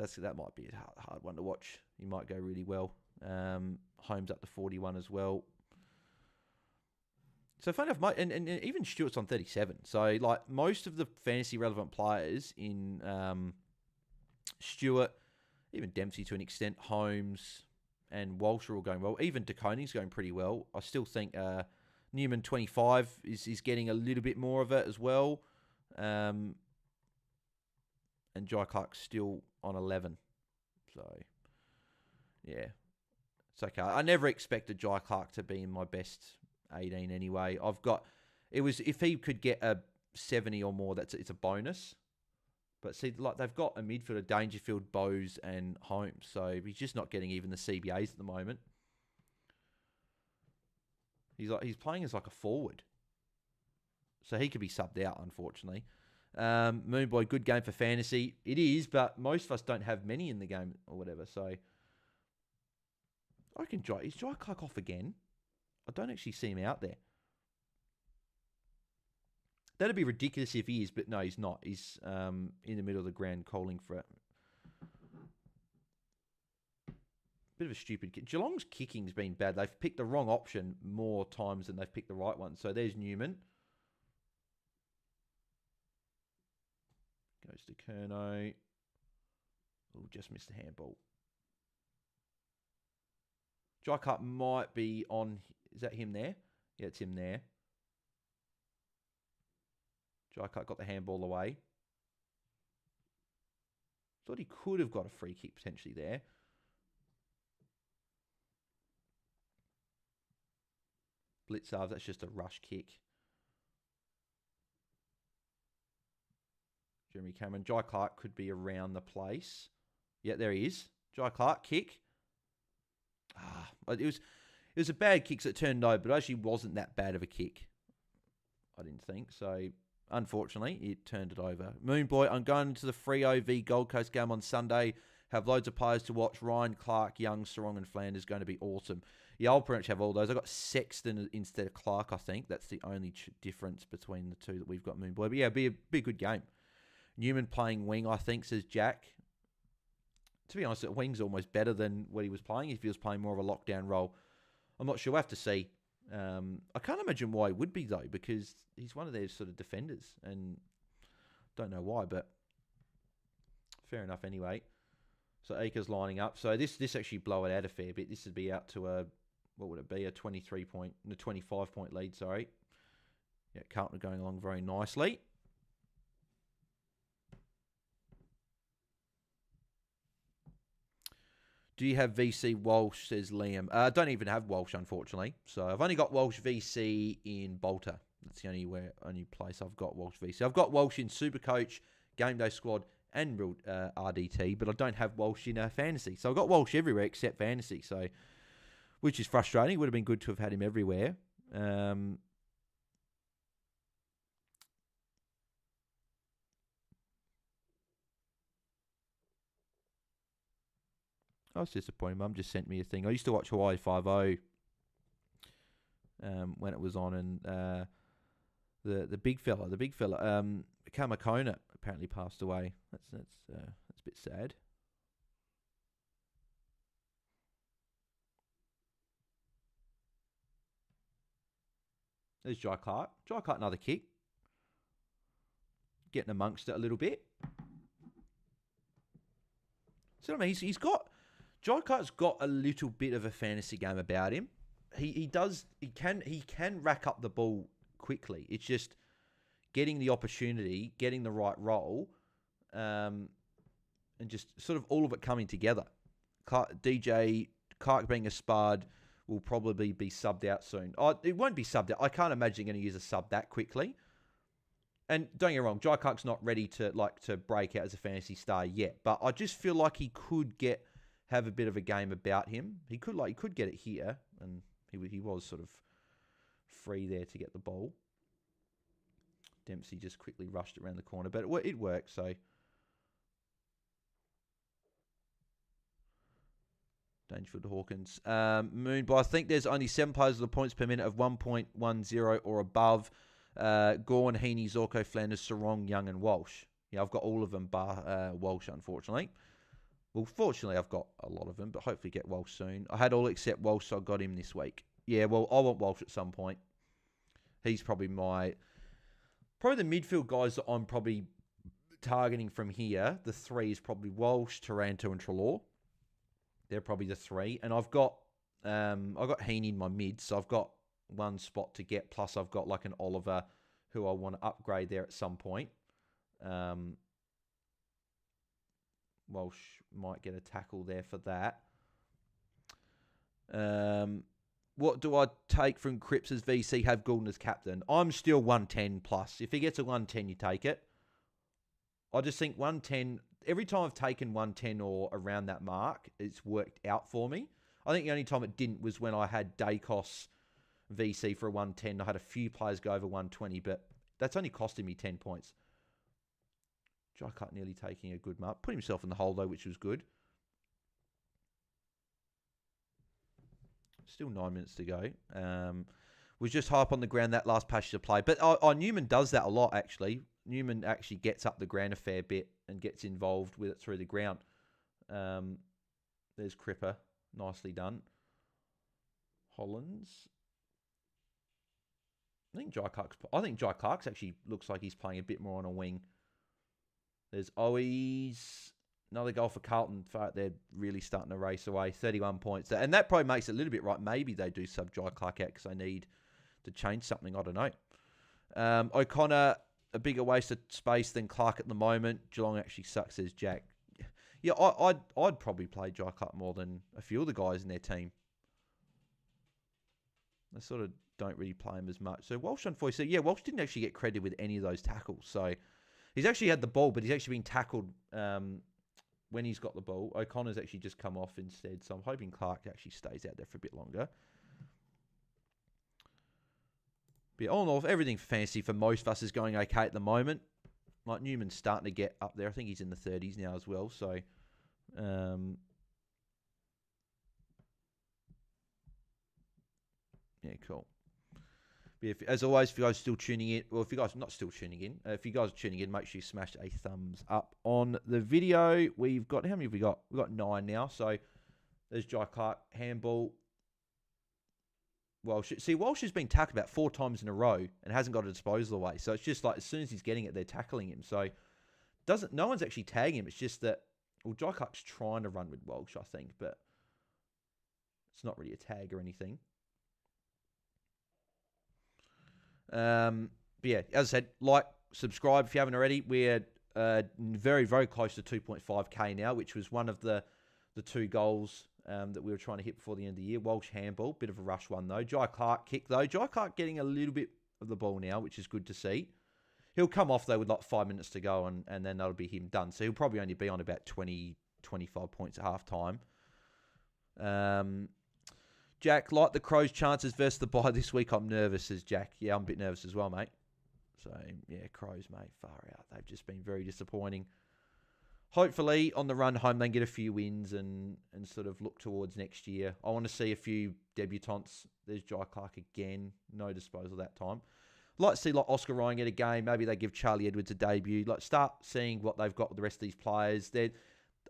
[SPEAKER 1] So that might be a hard one to watch. He might go really well. Holmes up to 41 as well. So funny enough, and even Stewart's on 37. So like most of the fantasy relevant players in Stewart, even Dempsey to an extent, Holmes and Walsh are all going well. Even DeConing's going pretty well. I still think Newman 25 is getting a little bit more of it as well. And Jai Clark's still on 11. So, yeah. It's okay. I never expected Jai Clark to be in my best 18 anyway. If he could get a 70 or more, it's a bonus. But see, like they've got a midfielder, Dangerfield, Bowes, and Holmes. So he's just not getting even the CBAs at the moment. He's playing as like a forward. So he could be subbed out, unfortunately. Moonboy, good game for fantasy. It is, but most of us don't have many in the game or whatever. So I reckon is Jai Clark off again? I don't actually see him out there. That'd be ridiculous if he is, but no, he's not. He's in the middle of the ground calling for it. Bit of a stupid kick. Geelong's kicking's been bad. They've picked the wrong option more times than they've picked the right one. So there's Newman. Goes to Kerno. Oh, just missed the handball. Jai Clark might be on. Is that him there? Yeah, it's him there. Jai Clark got the handball away. Thought he could have got a free kick potentially there. Blitzarves, that's just a rush kick. Jeremy Cameron. Jai Clark could be around the place. Yeah, there he is. Jai Clark, kick. It was a bad kick, so it turned over, but it actually wasn't that bad of a kick. I didn't think. So, unfortunately, it turned it over. Moonboy, I'm going to the Freo v Gold Coast game on Sunday. Have loads of players to watch. Ryan, Clark, Young, Sarong, and Flanders going to be awesome. Yeah, I'll pretty much have all those. I got Sexton instead of Clark, I think. That's the only difference between the two that we've got, Moonboy. But yeah, be a good game. Newman playing wing, I think, says Jack. To be honest, wing's almost better than what he was playing. If he was playing more of a lockdown role, I'm not sure. We'll have to see. I can't imagine why he would be, though, because he's one of their sort of defenders, and don't know why, but fair enough anyway. So Acres lining up. So this actually blow it out a fair bit. This would be out to a, what would it be, a 25-point lead, sorry. Yeah, Carlton going along very nicely. Do you have VC Walsh, says Liam. I don't even have Walsh, unfortunately. So I've only got Walsh VC in Bolter. That's the only place I've got Walsh VC. I've got Walsh in Supercoach, Game Day Squad, and real RDT, but I don't have Walsh in Fantasy. So I've got Walsh everywhere except Fantasy, so which is frustrating. Would have been good to have had him everywhere. I was disappointed. Mum just sent me a thing. I used to watch Hawaii 5-0 when it was on, and the big fella, Kamakona apparently passed away. That's a bit sad. There's Jai Clark. Jai Clark, another kick. Getting amongst it a little bit. So I mean, he's got. Jai Clark's got a little bit of a fantasy game about him. He can rack up the ball quickly. It's just getting the opportunity, getting the right role, and just sort of all of it coming together. Clark being a spud will probably be subbed out soon. It won't be subbed out. I can't imagine going to use a sub that quickly. And don't get me wrong, Jai Clark's not ready to break out as a fantasy star yet, but I just feel like he could have a bit of a game about him. He could get it here, and he was sort of free there to get the ball. Dempsey just quickly rushed around the corner, but it worked, so. Dangerfield to Hawkins. Moon, but I think there's only 7 players with the points per minute of 1.10 or above. Gawn, Heaney, Zorko, Flanders, Sarong, Young, and Walsh. Yeah, I've got all of them bar Walsh, unfortunately. Well, fortunately, I've got a lot of them, but hopefully get Walsh soon. I had all except Walsh, so I got him this week. Yeah, well, I want Walsh at some point. He's probably the midfield guys that I'm probably targeting from here. The three is probably Walsh, Taranto, and Treloar. They're probably the three. And I've got Heaney in my mid, so I've got one spot to get. Plus, I've got like an Oliver who I want to upgrade there at some point. Walsh might get a tackle there for that. What do I take from Cripps as VC? Have Goulden as captain. I'm still 110 plus. If he gets a 110, you take it. I just think 110, every time I've taken 110 or around that mark, it's worked out for me. I think the only time it didn't was when I had Dacos VC for a 110. I had a few players go over 120, but that's only costing me 10 points. Jai Cut nearly taking a good mark. Put himself in the hole, though, which was good. Still 9 minutes to go. Was just high up on the ground that last passage of play. But Newman does that a lot, actually. Newman actually gets up the ground a fair bit and gets involved with it through the ground. There's Cripper. Nicely done. Hollands. I think Jai Clark's actually looks like he's playing a bit more on a wing. There's Owies. Another goal for Carlton. They're really starting to race away. 31 points. And that probably makes it a little bit right. Maybe they do sub Jai Clark out because they need to change something. I don't know. O'Connor, a bigger waste of space than Clark at the moment. Geelong actually sucks, says Jack. Yeah, I'd probably play Jai Clark more than a few of the guys in their team. They sort of don't really play him as much. So Walsh, unfortunately, Walsh didn't actually get credit with any of those tackles. So he's actually had the ball, but he's actually been tackled when he's got the ball. O'Connor's actually just come off instead. So I'm hoping Clark actually stays out there for a bit longer. But all in all, everything for fantasy for most of us is going okay at the moment. Like Newman's starting to get up there. I think he's in the 30s now as well. So, yeah, cool. But as always, if you guys are still tuning in, well, if you guys are not still tuning in, if you guys are tuning in, make sure you smash a thumbs up on the video. We've got, how many have we got? We've got 9 now. So there's Jai Clark, handball. Walsh has been tackled about 4 times in a row and hasn't got a disposal away. So it's just like as soon as he's getting it, they're tackling him. So no one's actually tagging him. It's just that, well, Jai Clark's trying to run with Walsh, I think, but it's not really a tag or anything. But yeah, as I said, like, subscribe if you haven't already. We're very, very close to 2.5k now, which was one of the 2 goals that we were trying to hit before the end of the year. Walsh handball, bit of a rush one though. Jai Clark kick though. Jai Clark getting a little bit of the ball now, which is good to see. He'll come off though with like 5 minutes to go and then that'll be him done. So he'll probably only be on about 20, 25 points at half time. Jack, like the Crows' chances versus the bye this week, I'm nervous, says Jack. Yeah, I'm a bit nervous as well, mate. So, yeah, Crows, mate, far out. They've just been very disappointing. Hopefully, on the run home, they can get a few wins and sort of look towards next year. I want to see a few debutants. There's Jai Clark again. No disposal that time. I'd like to see like Oscar Ryan get a game. Maybe they give Charlie Edwards a debut. Like, start seeing what they've got with the rest of these players.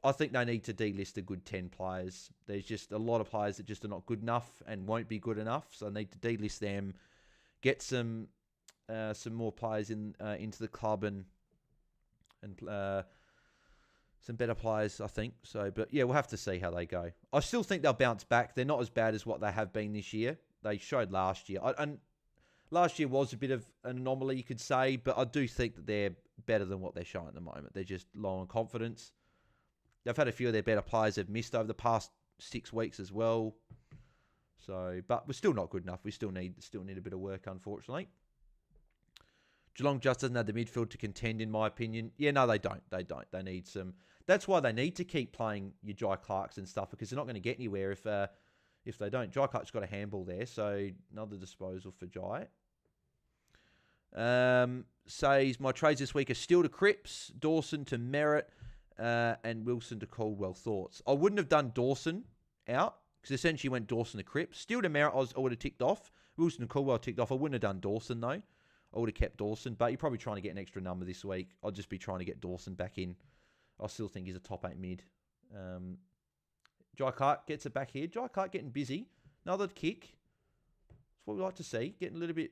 [SPEAKER 1] I think they need to delist a good 10 players. There's just a lot of players that just are not good enough and won't be good enough. So they need to delist them, get some more players into the club and some better players, I think. So, but yeah, we'll have to see how they go. I still think they'll bounce back. They're not as bad as what they have been this year. They showed last year. And last year was a bit of an anomaly, you could say, but I do think that they're better than what they're showing at the moment. They're just low on confidence. They've had a few of their better players have missed over the past 6 weeks as well. So, but we're still not good enough. We still need a bit of work, unfortunately. Geelong just doesn't have the midfield to contend, in my opinion. Yeah, no, they don't. They don't. They need some. That's why they need to keep playing your Jai Clarks and stuff, because they're not going to get anywhere if they don't. Jai Clark's got a handball there, so another disposal for Jai. Says, my trades this week are Steele to Cripps, Dawson to Merritt, and Wilson to Caldwell. Thoughts? I wouldn't have done Dawson out, because essentially went Dawson to Cripps. Steele to Merritt I would have ticked off. Wilson to Caldwell ticked off. I wouldn't have done Dawson, though. I would have kept Dawson, but you're probably trying to get an extra number this week. I'll just be trying to get Dawson back in. I still think he's a top 8 mid. Jai Clark gets it back here. Jai Clark getting busy. Another kick. That's what we like to see. Getting a little bit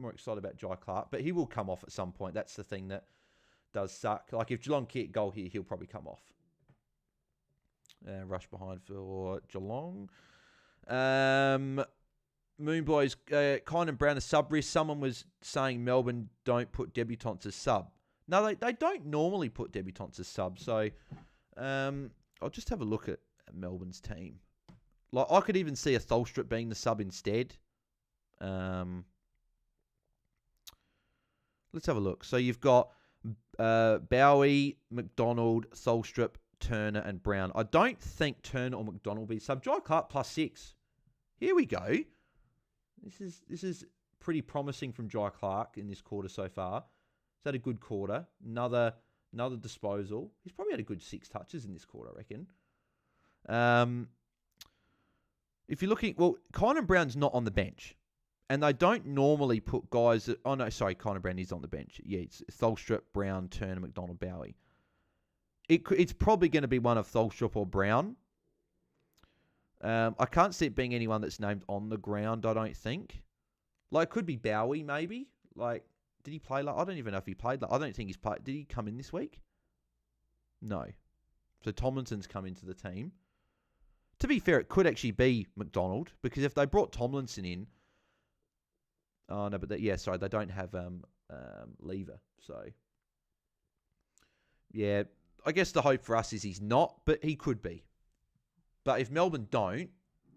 [SPEAKER 1] more excited about Jai Clark, but he will come off at some point. That's the thing that does suck. Like if Geelong kick goal here, he'll probably come off. Rush behind for Geelong. Moonboys, Carlton and Brown, a sub risk. Someone was saying Melbourne don't put debutants as sub. No, they don't normally put debutants as sub. So I'll just have a look at Melbourne's team. Like I could even see a Tholstrup being the sub instead. Let's have a look. So you've got Bowie, McDonald, Tholstrup, Turner, and Brown. I don't think Turner or McDonald will be sub. Jai Clark +6. Here we go. This is pretty promising from Jai Clark in this quarter so far. He's had a good quarter. Another disposal. He's probably had a good 6 touches in this quarter, I reckon. If you're looking, Carlton and Brown's not on the bench. And they don't normally put guys that... Oh, no, sorry, Carlton and Brown is on the bench. Yeah, it's Tholstrup, Brown, Turner, McDonald, Bowie. It's probably going to be one of Tholstrup or Brown. I can't see it being anyone that's named on the ground, I don't think. Like, it could be Bowie, maybe. Like, did he play? I don't even know if he played. I don't think he's played. Did he come in this week? No. So Tomlinson's come into the team. To be fair, it could actually be McDonald, because if they brought Tomlinson in... Oh, no, but they don't have Lever. So, yeah, I guess the hope for us is he's not, but he could be. But if Melbourne don't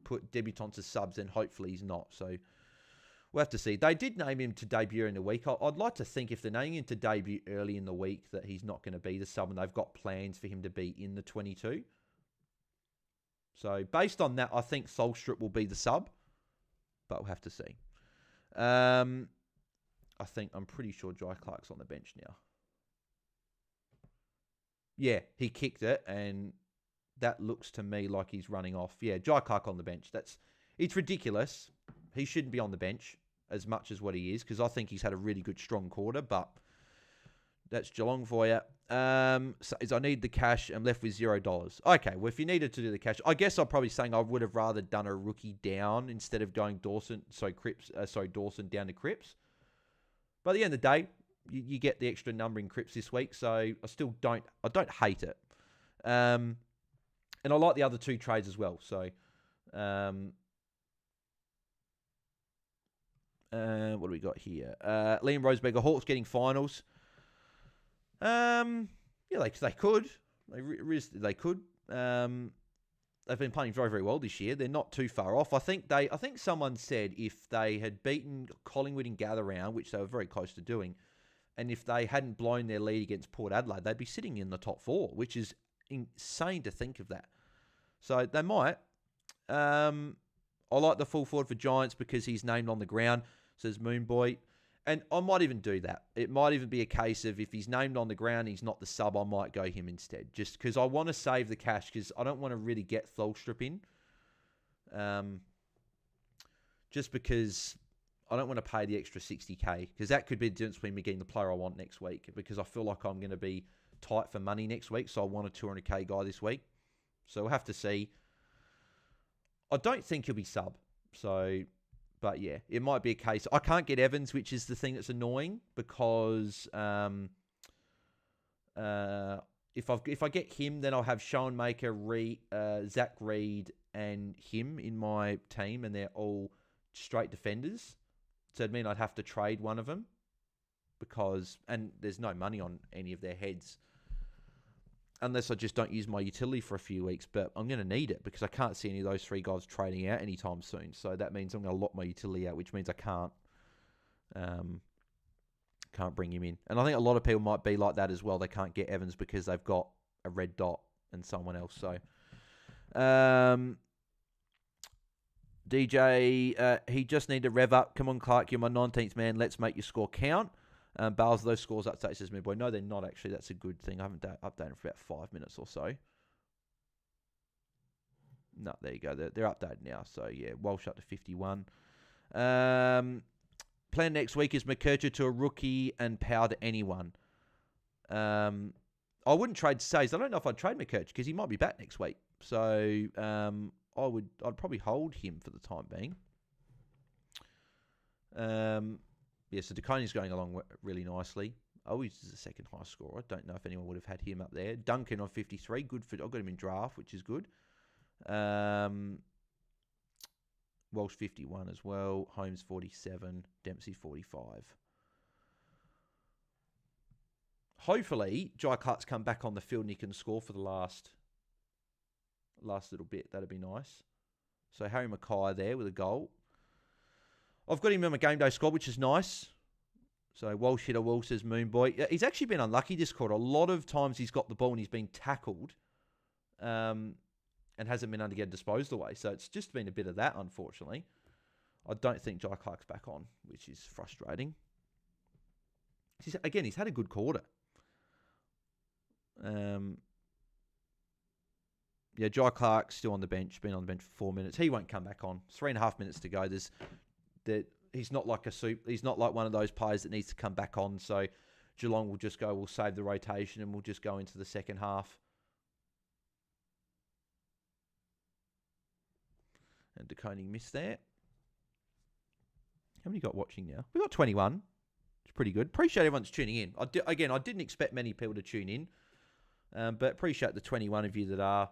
[SPEAKER 1] put debutants as subs, then hopefully he's not. So we'll have to see. They did name him to debut in the week. I'd like to think if they're naming him to debut early in the week that he's not going to be the sub and they've got plans for him to be in the 22. So based on that, I think Tholstrup will be the sub, but we'll have to see. I'm pretty sure Jai Clark's on the bench now. Yeah, he kicked it, and that looks to me like he's running off. Yeah, Jai Clark on the bench. It's ridiculous. He shouldn't be on the bench as much as what he is, because I think he's had a really good, strong quarter, but that's Geelong for you. So I need the cash. I'm left with $0. Okay, well, if you needed to do the cash, I guess I'm probably saying I would have rather done a rookie down instead of going Dawson down to Cripps. But at the end of the day, you get the extra number in Cripps this week, so I don't hate it. And I like the other 2 trades as well. So, what do we got here? Liam Roseberger, Hawks getting finals. Yeah, they could. They could. They've been playing very, very well this year. They're not too far off. I think someone said if they had beaten Collingwood in Gather Round, which they were very close to doing, and if they hadn't blown their lead against Port Adelaide, they'd be sitting in the top 4, which is insane to think of that. So they might. I like the full forward for Giants because he's named on the ground, says Moonboy. And I might even do that. It might even be a case of if he's named on the ground, he's not the sub, I might go him instead. Just because I want to save the cash because I don't want to really get Tholstrup in. Just because I don't want to pay the extra 60k because that could be the difference between me getting the player I want next week because I feel like I'm going to be tight for money next week. So I want a 200k guy this week. So we'll have to see. I don't think he'll be sub. So... But yeah, it might be a case. I can't get Evans, which is the thing that's annoying because if I get him, then I'll have Sean Maker, Zach Reed, and him in my team, and they're all straight defenders. So it'd mean I'd have to trade one of them and there's no money on any of their heads. Unless I just don't use my utility for a few weeks, but I'm going to need it because I can't see any of those 3 guys trading out anytime soon. So that means I'm going to lock my utility out, which means I can't bring him in. And I think a lot of people might be like that as well. They can't get Evans because they've got a red dot and someone else. So DJ, he just need to rev up. Come on, Clark, you're my 19th man. Let's make your score count. Bales, those scores update, says Midboy. No, they're not actually. That's a good thing. I haven't updated for about 5 minutes or so. No, there you go. They're updated now. So, yeah, Walsh up to 51. Plan next week is McKercher to a rookie and Power to anyone. I wouldn't trade Says. I don't know if I'd trade McKercher because he might be back next week. So I'd probably hold him for the time being. So DeConey's going along really nicely. He's the second high scorer. I don't know if anyone would have had him up there. Duncan on 53. Good for. I've got him in draft, which is good. Walsh 51 as well. Holmes 47. Dempsey 45. Hopefully, Jai Clark's come back on the field and he can score for the last little bit. That'd be nice. So Harry Mackay there with a goal. I've got him on my game day squad, which is nice. So Walsh hit a wall, says Moonboy. He's actually been unlucky this quarter. A lot of times he's got the ball and he's been tackled and hasn't been able to get disposed away. So it's just been a bit of that, unfortunately. I don't think Jai Clark's back on, which is frustrating. He's had a good quarter. Jai Clark's still on the bench, been on the bench for 4 minutes. He won't come back on. 3.5 minutes to go. He's not like he's not like one of those players that needs to come back on. So Geelong will just go, we'll save the rotation and we'll just go into the second half. And DeConing missed there. How many got watching now? We've got 21. It's pretty good. Appreciate everyone's tuning in. I didn't expect many people to tune in. But appreciate the 21 of you that are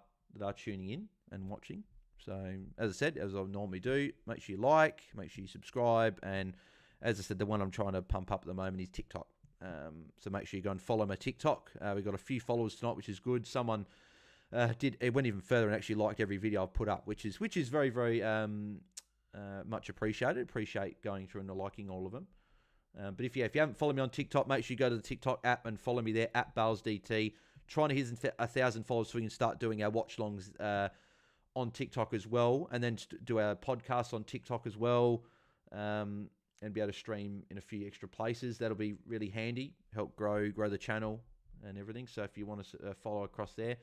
[SPEAKER 1] tuning in and watching. So, as I said, as I normally do, make sure you like, make sure you subscribe, and as I said, the one I'm trying to pump up at the moment is TikTok. So make sure you go and follow my TikTok. We've got a few followers tonight, which is good. Someone it went even further and actually liked every video I've put up, which is very, very much appreciated. Appreciate going through and liking all of them. But if you haven't followed me on TikTok, make sure you go to the TikTok app and follow me there at BalesDT. Trying to hit 1,000 followers so we can start doing our watchalongs on TikTok as well, and then do our podcast on TikTok as well, and be able to stream in a few extra places. That'll be really handy, help grow the channel and everything. So if you want to follow across there,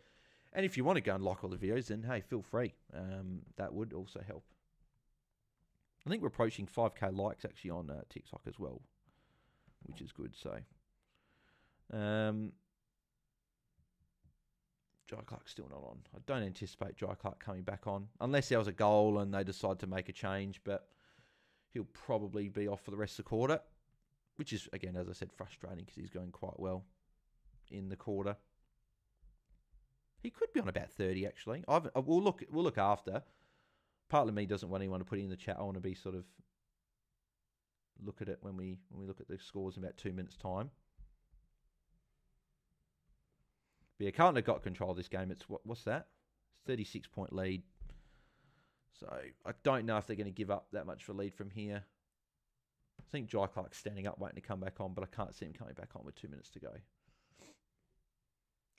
[SPEAKER 1] and if you want to go and like all the videos, then hey, feel free. That would also help. I think we're approaching 5k likes actually on TikTok as well, which is good. So, Jai Clark's still not on. I don't anticipate Jai Clark coming back on, unless there was a goal and they decide to make a change, but he'll probably be off for the rest of the quarter, which is, again, as I said, frustrating because he's going quite well in the quarter. He could be on about 30, actually. We'll look after. Part of me doesn't want anyone to put it in the chat. I want to be sort of look at it when we look at the scores in about 2 minutes' time. But yeah, Carlton have got control of this game. It's what's that? 36-point lead. So I don't know if they're going to give up that much for a lead from here. I think Jai Clark's standing up waiting to come back on, but I can't see him coming back on with 2 minutes to go.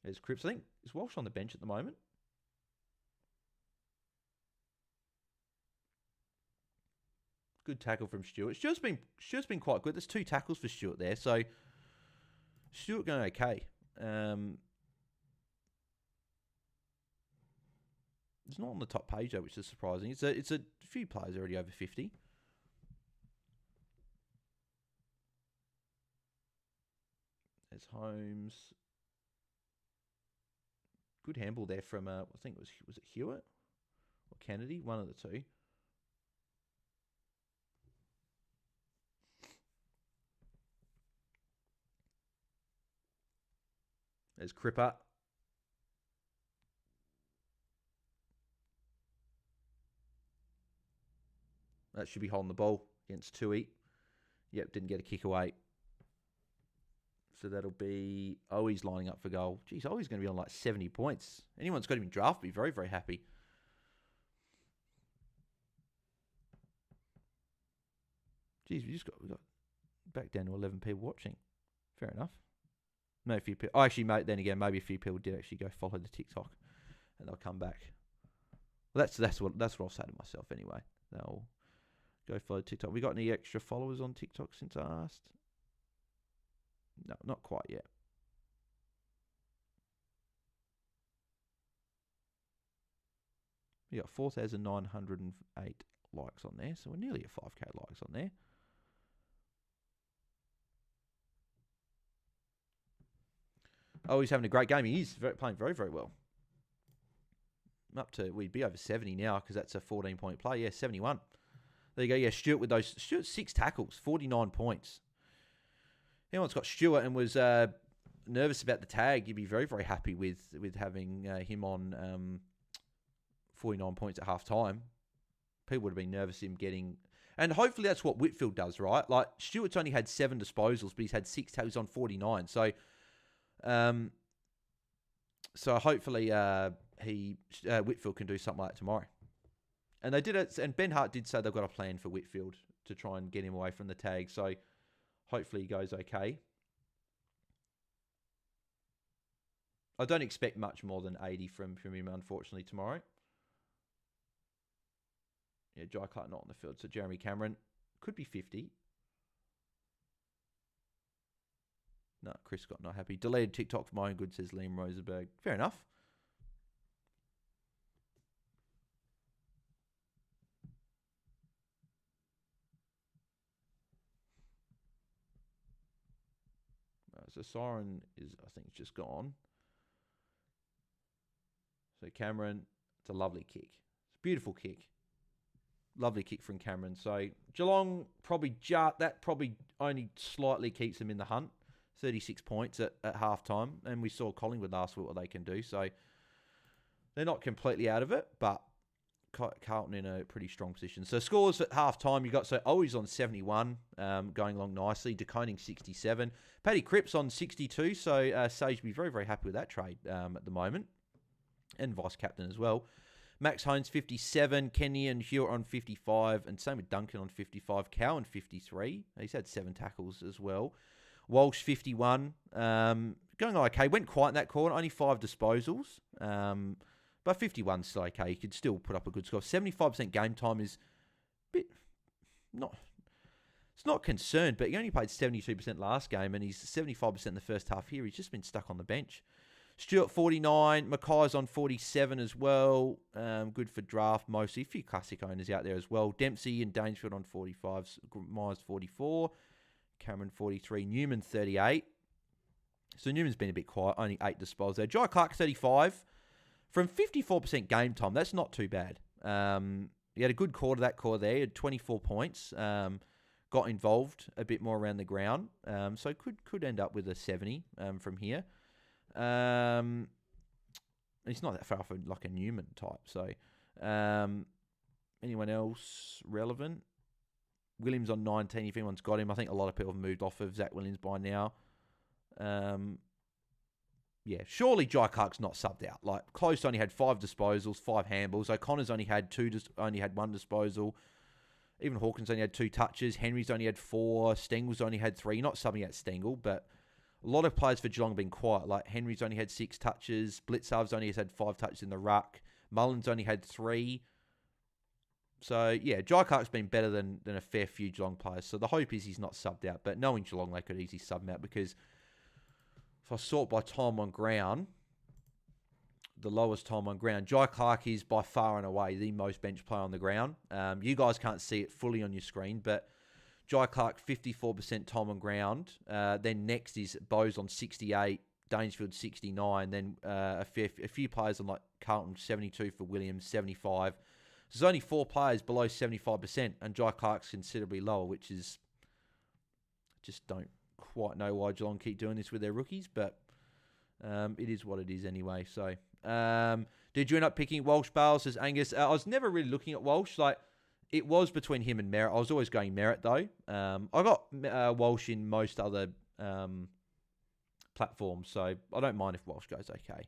[SPEAKER 1] There's Cripps. I think, is Walsh on the bench at the moment? Good tackle from Stewart. Stuart's been quite good. There's 2 tackles for Stewart there. So Stewart going okay. It's not on the top page though, which is surprising. It's a few players already over 50. There's Holmes. Good handball there from I think was it Hewitt or Kennedy, one of the two. There's Cripper. That should be holding the ball against Tui. Yep, didn't get a kick away. So that'll be Owi's lining up for goal. Geez, Owi's going to be on like 70 points. Anyone's got him in draft will be very, very happy. Geez, we got back down to 11 people watching. Fair enough. No, a few people. Oh, actually, mate. Then again, maybe a few people did actually go follow the TikTok, and they'll come back. Well, that's what I'll say to myself anyway. They'll go follow TikTok. We got any extra followers on TikTok since I asked? No, not quite yet. We got 4,908 likes on there, so we're nearly at 5k likes on there. Oh, he's having a great game. He is playing very, very well. Up to, we'd be over 70 now because that's a 14-point play. Yeah, 71. There you go. Yeah, Stewart with those. Stewart, 6 tackles, 49 points. Anyone's got Stewart and was nervous about the tag, you'd be very, very happy with having him on 49 points at half-time. People would have been nervous him getting... And hopefully that's what Whitfield does, right? Like, Stewart's only had 7 disposals, but he's had 6 tackles on 49. So hopefully Whitfield can do something like that tomorrow. And they did it, and Ben Hart did say they've got a plan for Whitfield to try and get him away from the tag. So hopefully he goes okay. I don't expect much more than 80 from him, unfortunately, tomorrow. Yeah, Jai Clark not on the field. So Jeremy Cameron could be 50. No, Chris Scott not happy. Deleted TikTok for my own good, says Liam Rosenberg. Fair enough. So Siren is, I think, just gone. So Cameron, it's a lovely kick. It's a beautiful kick. Lovely kick from Cameron. So Geelong probably only slightly keeps them in the hunt. 36 points at halftime. And we saw Collingwood last week what they can do. So they're not completely out of it, but Carlton in a pretty strong position. So scores at halftime, you got Owies on 71, going along nicely. DeConing 67. Paddy Cripps on 62. So Sage will be very, very happy with that trade at the moment. And vice-captain as well. Max Holmes 57. Kenny and Hewitt on 55. And same with Duncan on 55. Cowan 53. He's had 7 tackles as well. Walsh 51. Going okay. Went quiet in that quarter. Only 5 disposals. But 51's still okay. He could still put up a good score. 75% game time is a bit... It's not concerned, but he only played 72% last game, and he's 75% in the first half here. He's just been stuck on the bench. Stewart 49, Mackay's on 47 as well. Good for draft mostly. A few classic owners out there as well. Dempsey and Dangerfield on 45, Myers 44, Cameron 43, Newman 38. So Newman's been a bit quiet, only 8 disposals there. Jai Clark 35. From 54% game time, that's not too bad. He had a good quarter there. He had 24 points. Got involved a bit more around the ground. So could end up with a 70 from here. He's not that far from like a Newman type. So anyone else relevant? Williams on 19, if anyone's got him. I think a lot of people have moved off of Zach Williams by now. Yeah, surely Jai Clark's not subbed out. Like, Close only had 5 disposals, 5 handballs. O'Connor's only had 1 disposal. Even Hawkins only had 2 touches. Henry's only had 4. Stengel's only had 3. You're not subbing out Stengel, but a lot of players for Geelong have been quiet. Like, Henry's only had 6 touches. Blitzarv's only had 5 touches in the ruck. Mullins only had 3. So, yeah, Jai Clark's been better than a fair few Geelong players. So the hope is he's not subbed out. But knowing Geelong, they could easily sub him out because if I sort by time on ground, the lowest time on ground, Jai Clark is by far and away the most bench player on the ground. You guys can't see it fully on your screen, but Jai Clark, 54% time on ground. Then next is Bose on 68, Danesfield 69. Then a few players on like Carlton, 72 for Williams, 75. So there's only 4 players below 75%, and Jai Clark's considerably lower, which is just don't quite know why Geelong keep doing this with their rookies, but it is what it is anyway. So, did you end up picking Walsh, Bales, says Angus? I was never really looking at Walsh. Like, it was between him and Merritt. I was always going Merritt, though. I got Walsh in most other platforms, so I don't mind if Walsh goes okay.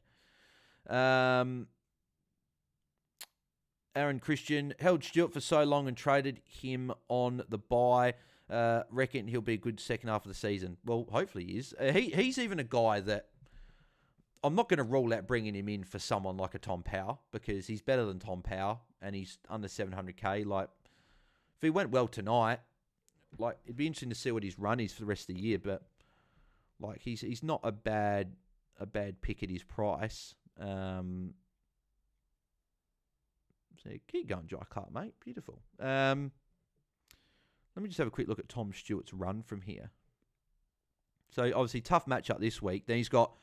[SPEAKER 1] Aaron Christian held Stewart for so long and traded him on the bye. Reckon he'll be a good second half of the season. Well, hopefully he is. He's even a guy that I'm not going to rule out bringing him in for someone like a Tom Power because he's better than Tom Power and he's under 700k. Like, if he went well tonight, like, it'd be interesting to see what his run is for the rest of the year. But like, he's not a bad pick at his price. So keep going, Jai Clark, mate. Beautiful. Let me just have a quick look at Tom Stewart's run from here. So, obviously, tough matchup this week. Then he's got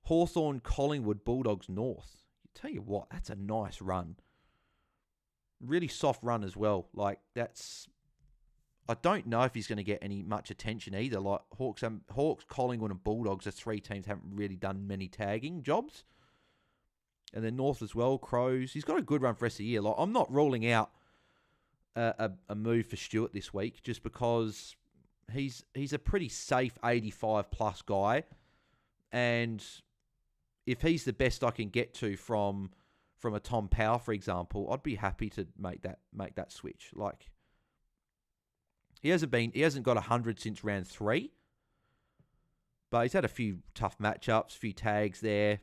[SPEAKER 1] Hawthorn, Collingwood, Bulldogs, North. Tell you what, that's a nice run. Really soft run as well. Like, that's... I don't know if he's going to get any much attention either. Like, Hawks, Collingwood, and Bulldogs are 3 teams haven't really done many tagging jobs. And then North as well, Crows. He's got a good run for the rest of the year. Like, I'm not ruling out a move for Stewart this week just because he's a pretty safe 85-plus guy. And if he's the best I can get to from a Tom Powell, for example, I'd be happy to make that switch. Like, he hasn't got 100 since round 3, but he's had a few tough matchups, a few tags there.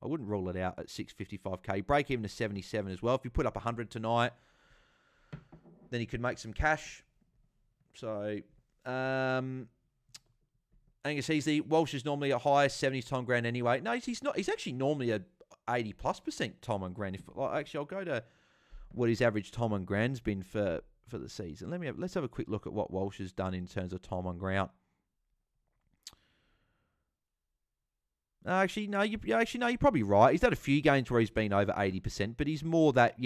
[SPEAKER 1] I wouldn't rule it out at 655k. Break even to 77 as well. If you put up 100 tonight, then he could make some cash. So, Angus Easy, Walsh is normally a high 70s Tom Grant anyway. No, he's not. He's actually normally a 80+% Tom and Grant. Actually, I'll go to what his average Tom and Grant's been for the season. Let's have a quick look at what Walsh has done in terms of Tom and Grant. Actually, no, you're probably right. He's had a few games where he's been over 80%, but he's more that,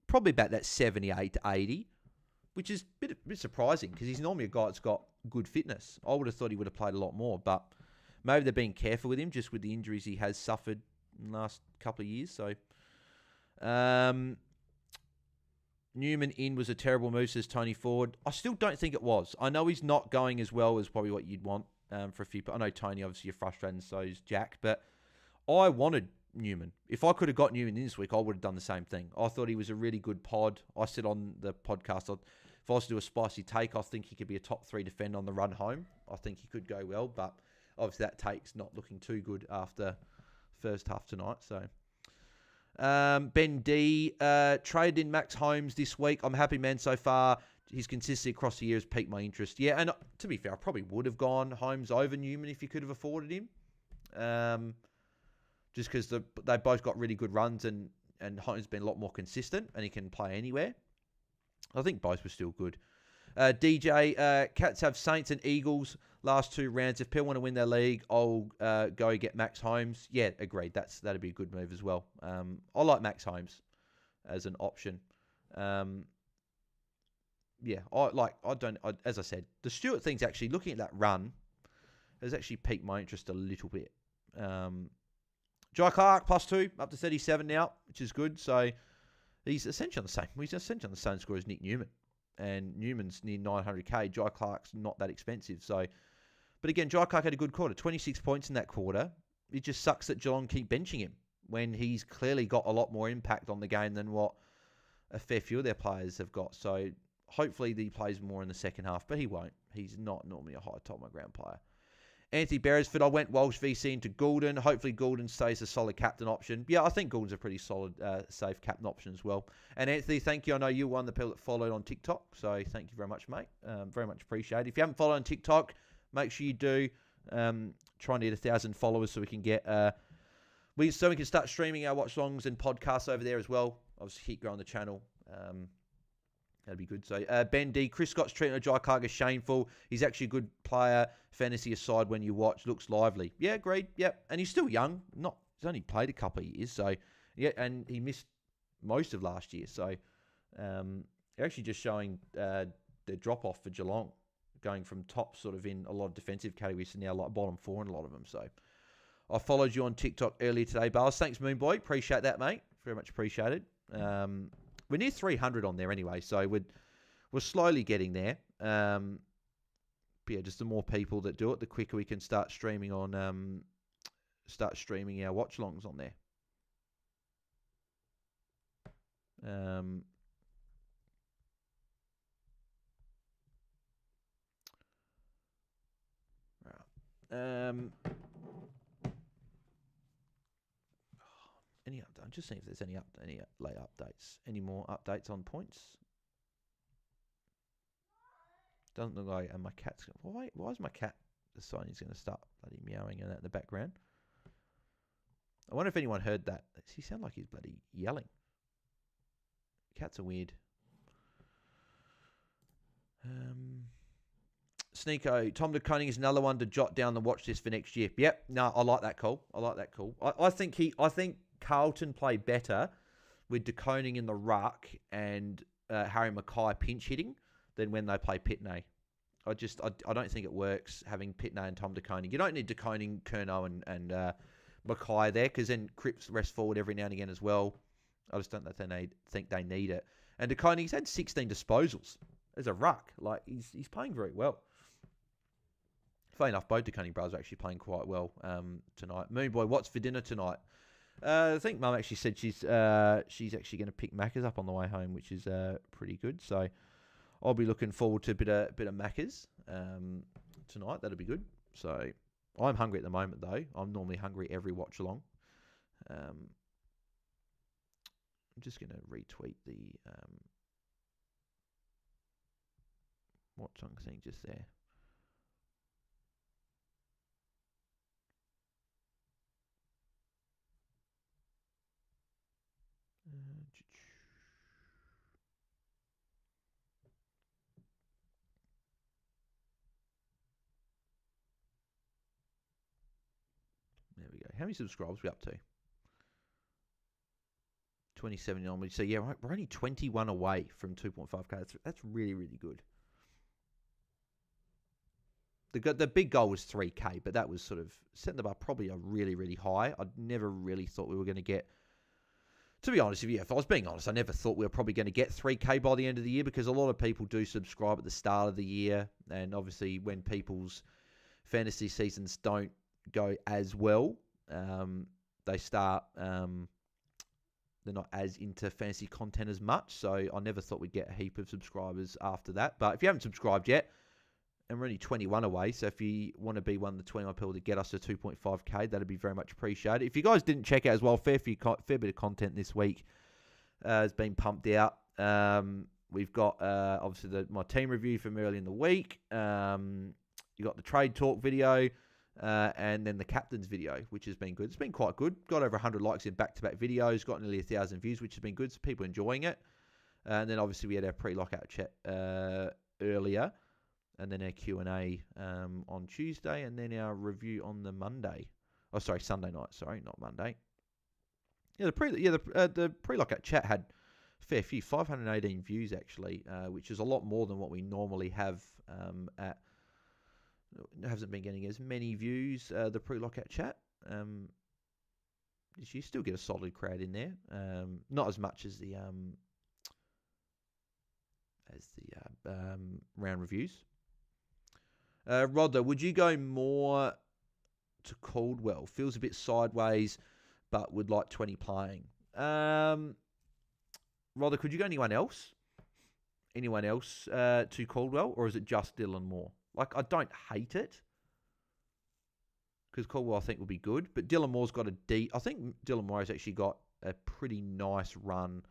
[SPEAKER 1] probably about that 78 to 80, which is a bit surprising because he's normally a guy that's got good fitness. I would have thought he would have played a lot more, but maybe they're being careful with him just with the injuries he has suffered in the last couple of years. So, Newman in was a terrible move, says Tony Ford. I still don't think it was. I know he's not going as well as probably what you'd want for a few. I know, Tony, obviously you're frustrated and so is Jack, but I wanted Newman. If I could have got Newman this week, I would have done the same thing. I thought he was a really good pod. I said on the podcast, if I was to do a spicy take, I think he could be a top 3 defender on the run home. I think he could go well, but obviously that take's not looking too good after first half tonight. So, Ben D, traded in Max Holmes this week. I'm happy, man, so far. His consistency across the year has piqued my interest. Yeah, and to be fair, I probably would have gone Holmes over Newman if you could have afforded him. Just because they both got really good runs and Holmes has been a lot more consistent and he can play anywhere. I think both were still good. DJ, Cats have Saints and Eagles last 2 rounds. If Peel want to win their league, I'll go get Max Holmes. Yeah, agreed. That'd be a good move as well. I like Max Holmes as an option. As I said, the Stewart thing's actually, looking at that run, has actually piqued my interest a little bit. Jai Clark, +2, up to 37 now, which is good. So he's essentially on the same. He's essentially on the same score as Nick Newman. And Newman's near 900k. Jai Clark's not that expensive. So, but again, Jai Clark had a good quarter. 26 points in that quarter. It just sucks that Geelong keep benching him when he's clearly got a lot more impact on the game than what a fair few of their players have got. So hopefully he plays more in the second half, but he won't. He's not normally a high top of my ground player. Anthony Beresford, I went Walsh VC into Goulden. Hopefully Goulden stays a solid captain option. Yeah, I think Goulden's a pretty solid, safe captain option as well. And Anthony, thank you. I know you're one of the people that followed on TikTok, so thank you very much, mate. Very much appreciated. If you haven't followed on TikTok, make sure you do. Try and get 1,000 followers so we can get... we can start streaming our watch-alongs and podcasts over there as well. Obviously, keep growing the channel. That'd be good. So, Ben D. Chris Scott's treatment of Jai Clark is shameful. He's actually a good player. Fantasy aside, when you watch, looks lively. Yeah, agreed. Yep. And he's still young. He's only played a couple of years. So, yeah, and he missed most of last year. So, they're actually just showing the drop-off for Geelong, going from top sort of in a lot of defensive categories to now like bottom 4 in a lot of them. So, I followed you on TikTok earlier today, Bars. Thanks, Moon Boy. Appreciate that, mate. Very much appreciated. We're near 300 on there anyway, so we're slowly getting there. But yeah, just the more people that do it, the quicker we can start streaming on, our watch-alongs on there. Any update? I'm just seeing if there's any late updates. Any more updates on points? Doesn't look like. And my cat's. Why is my cat deciding he's going to start bloody meowing in the background? I wonder if anyone heard that. Does he sound like he's bloody yelling? Cats are weird. Sneeko, Tom DeConing is another one to jot down the watch list for next year. Yep, no, I like that call. I think Carlton play better with DeConing in the ruck and Harry Mackay pinch hitting than when they play Pitney. I don't think it works having Pitney and Tom DeConing. You don't need DeConing, Curnow, and Mackay there, because then Cripps rest forward every now and again as well. I just don't think they need it. And DeConing, he's had 16 disposals as a ruck. Like, he's playing very well. Funny enough, both DeConing brothers are actually playing quite well tonight. Moonboy, what's for dinner tonight? I think Mum actually said she's actually going to pick Macca's up on the way home, which is pretty good. So I'll be looking forward to a bit of Macca's tonight. That'll be good. So I'm hungry at the moment, though. I'm normally hungry every watch along. I'm just going to retweet the watch along thing just there. There we go. How many subscribers are we up to? 2079. So yeah, we're only 21 away from 2.5k. That's really, really good. The big goal was 3k, but that was sort of setting the bar probably a really, really high. I never really thought we were going to get. To be honest with you, if I was being honest, I never thought we were probably going to get 3k by the end of the year, because a lot of people do subscribe at the start of the year, and obviously when people's fantasy seasons don't go as well, they start. They're not as into fantasy content as much, so I never thought we'd get a heap of subscribers after that. But if you haven't subscribed yet, and we're only 21 away, so if you want to be one of the 21 people to get us to 2.5k, that'd be very much appreciated. If you guys didn't check out as well, fair bit of content this week has been pumped out. We've got obviously my team review from early in the week. You got the trade talk video. And then the captain's video, which has been good. It's been quite good. Got over 100 likes in back-to-back videos. Got nearly 1,000 views, which has been good. So people enjoying it. And then obviously we had our pre-lockout chat earlier. And then our Q&A on Tuesday. And then our review on the Monday. Oh, sorry, Sunday night. Sorry, not Monday. Yeah, the pre-lockout chat had a fair few. 518 views, actually, which is a lot more than what we normally have at... Hasn't been getting as many views, the pre-lockout chat. You still get a solid crowd in there. Not as much as the round reviews. Rod, though, would you go more to Caldwell? Feels a bit sideways, but would like 20 playing. Rod, could you go anyone else? Anyone else to Caldwell, or is it just Dylan Moore? Like, I don't hate it, because Caldwell, I think, will be good. But Dylan Moore's got I think Dylan Moore has actually got a pretty nice run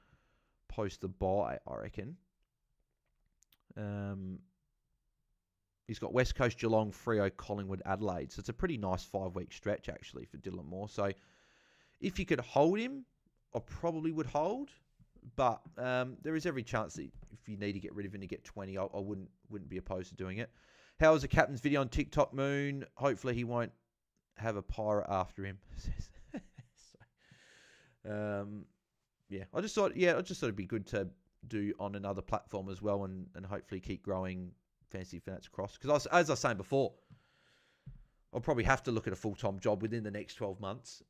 [SPEAKER 1] post the bye, I reckon. He's got West Coast, Geelong, Freo, Collingwood, Adelaide. So it's a pretty nice 5-week stretch, actually, for Dylan Moore. So if you could hold him, I probably would hold. But there is every chance that if you need to get rid of him to get 20, I wouldn't be opposed to doing it. How was the captain's video on TikTok, Moon? Hopefully he won't have a pirate after him. I just thought it'd be good to do on another platform as well, and hopefully keep growing Fantasy Fanatics across. Because as I was saying before, I'll probably have to look at a full-time job within the next 12 months.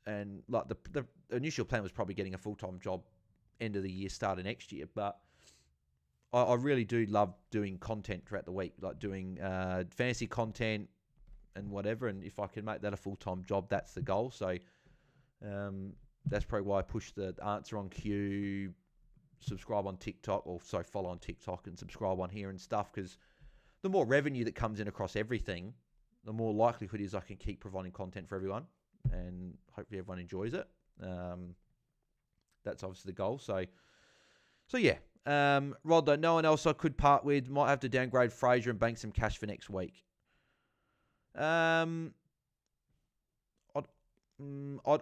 [SPEAKER 1] And like the initial plan was probably getting a full-time job end of the year, start of next year. But I really do love doing content throughout the week, like doing fantasy content and whatever. And if I can make that a full-time job, that's the goal. So that's probably why I push the answer on Q, subscribe on TikTok, follow on TikTok and subscribe on here and stuff. Because the more revenue that comes in across everything, the more likelihood is I can keep providing content for everyone. And hopefully everyone enjoys it. That's obviously the goal. So yeah. Rod, though, no one else I could part with. Might have to downgrade Fraser and bank some cash for next week. I'd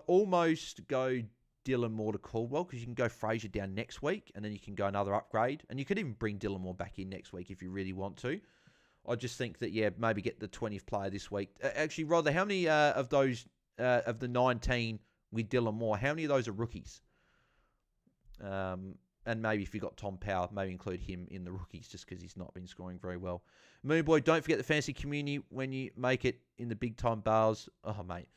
[SPEAKER 1] almost go Dylan Moore to Caldwell because you can go Fraser down next week and then you can go another upgrade. And you could even bring Dylan Moore back in next week if you really want to. I just think that, maybe get the 20th player this week. Actually, Rod, how many of those, of the 19 with Dylan Moore, how many of those are rookies? And maybe if you got Tom Power, maybe include him in the rookies just because he's not been scoring very well. Moonboy, don't forget the fantasy community when you make it in the big time bars. Oh, mate.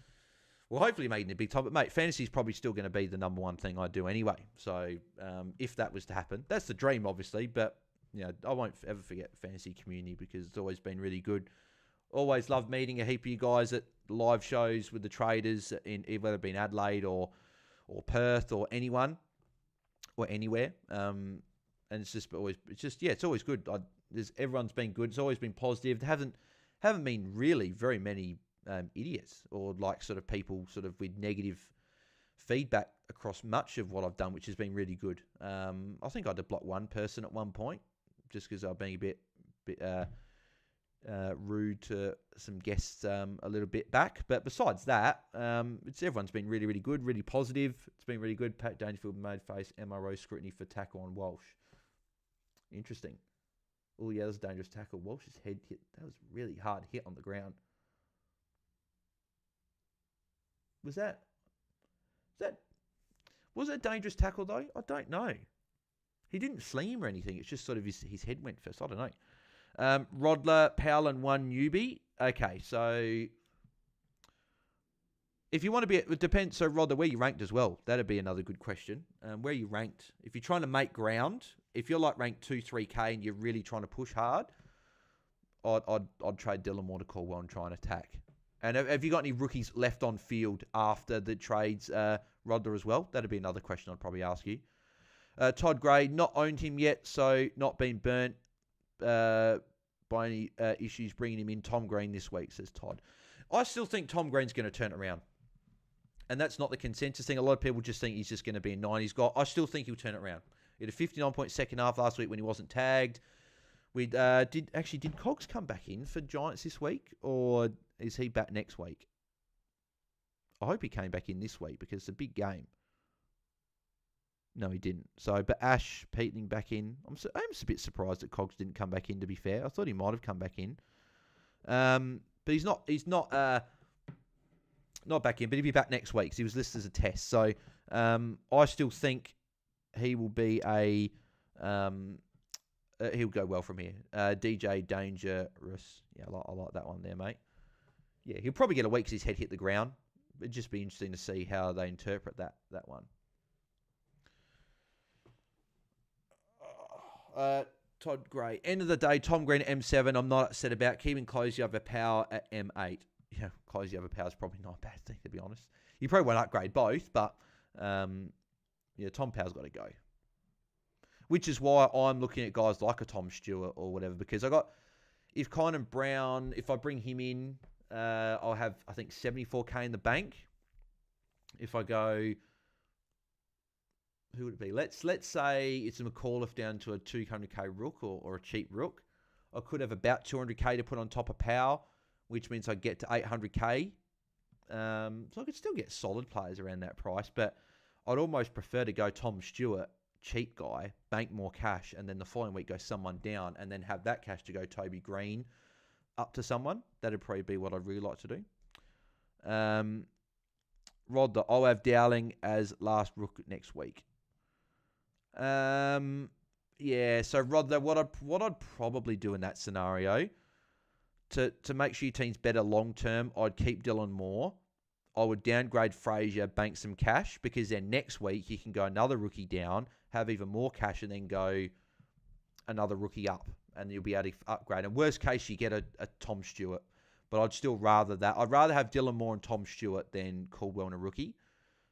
[SPEAKER 1] Well, hopefully made in the big time. But, mate, fantasy is probably still going to be the number one thing I do anyway. So, if that was to happen, that's the dream, obviously. But, I won't ever forget fantasy community because it's always been really good. Always loved meeting a heap of you guys at live shows with the traders, whether it be in Adelaide or Perth or anyone or anywhere. And it's always good. Everyone's been good. It's always been positive. There haven't been really very many idiots or like sort of people sort of with negative feedback across much of what I've done, which has been really good. I think I had to block one person at one point just because I was being a bit rude to some guests a little bit back. But besides that, everyone's been really, really good, really positive. It's been really good. Pat Dangerfield made face MRO scrutiny for tackle on Walsh. Interesting. Oh, yeah, that was a dangerous tackle. Walsh's head hit. That was a really hard hit on the ground. Was that a dangerous tackle, though? I don't know. He didn't sling him or anything. It's just sort of his head went first. I don't know. Rodler, Powell, and one newbie. Okay, so if you want to be, it depends. So, Rodler, where you ranked as well? That'd be another good question. Where you ranked? If you're trying to make ground, if you're like ranked 2-3K and you're really trying to push hard, I'd trade Dylan Moore to Caldwell and try and attack. And have you got any rookies left on field after the trades, Rodler, as well? That'd be another question I'd probably ask you. Todd Gray, not owned him yet, so not been burnt by any issues bringing him in. Tom Green this week, says Todd. I still think Tom Green's going to turn it around. And that's not the consensus thing. A lot of people just think he's just going to be a 90s guy. I still think he'll turn it around. He had a 59-point second half last week when he wasn't tagged. Did Cogs come back in for Giants this week? Or is he back next week? I hope he came back in this week because it's a big game. No, he didn't. So, but Ash Peatling back in. I'm just a bit surprised that Cogs didn't come back in, to be fair. I thought he might have come back in. But he's not back in, but he'll be back next week. So he was listed as a test. So, I still think he will be he'll go well from here. DJ Dangerous. Yeah, I like that one there, mate. Yeah, he'll probably get a week because his head hit the ground. It'd just be interesting to see how they interpret that one. Todd Gray. End of the day, Tom Green at M7. I'm not upset about keeping Closey over Power at M8. Yeah, Closey over Power is probably not a bad thing, to be honest. You probably won't upgrade both, but Tom Power's got to go. Which is why I'm looking at guys like a Tom Stewart or whatever, because if Kynan Brown, if I bring him in, I'll have, I think, 74k in the bank. If I go, who would it be? Let's say it's a McAuliffe down to a 200k rook or a cheap rook. I could have about 200k to put on top of Power, which means I get to 800k. So I could still get solid players around that price, but I'd almost prefer to go Tom Stewart, cheap guy, bank more cash, and then the following week go someone down, and then have that cash to go Toby Green up to someone. That'd probably be what I'd really like to do. Rod, I'll have Dowling as last rook next week. So Rod, what I'd probably do in that scenario to make sure your team's better long term, I'd keep Dylan Moore. I would downgrade Fraser, bank some cash, because then next week you can go another rookie down, have even more cash, and then go another rookie up, and you'll be able to upgrade. And worst case, you get a Tom Stewart. But I'd still rather that. I'd rather have Dylan Moore and Tom Stewart than Caldwell and a rookie.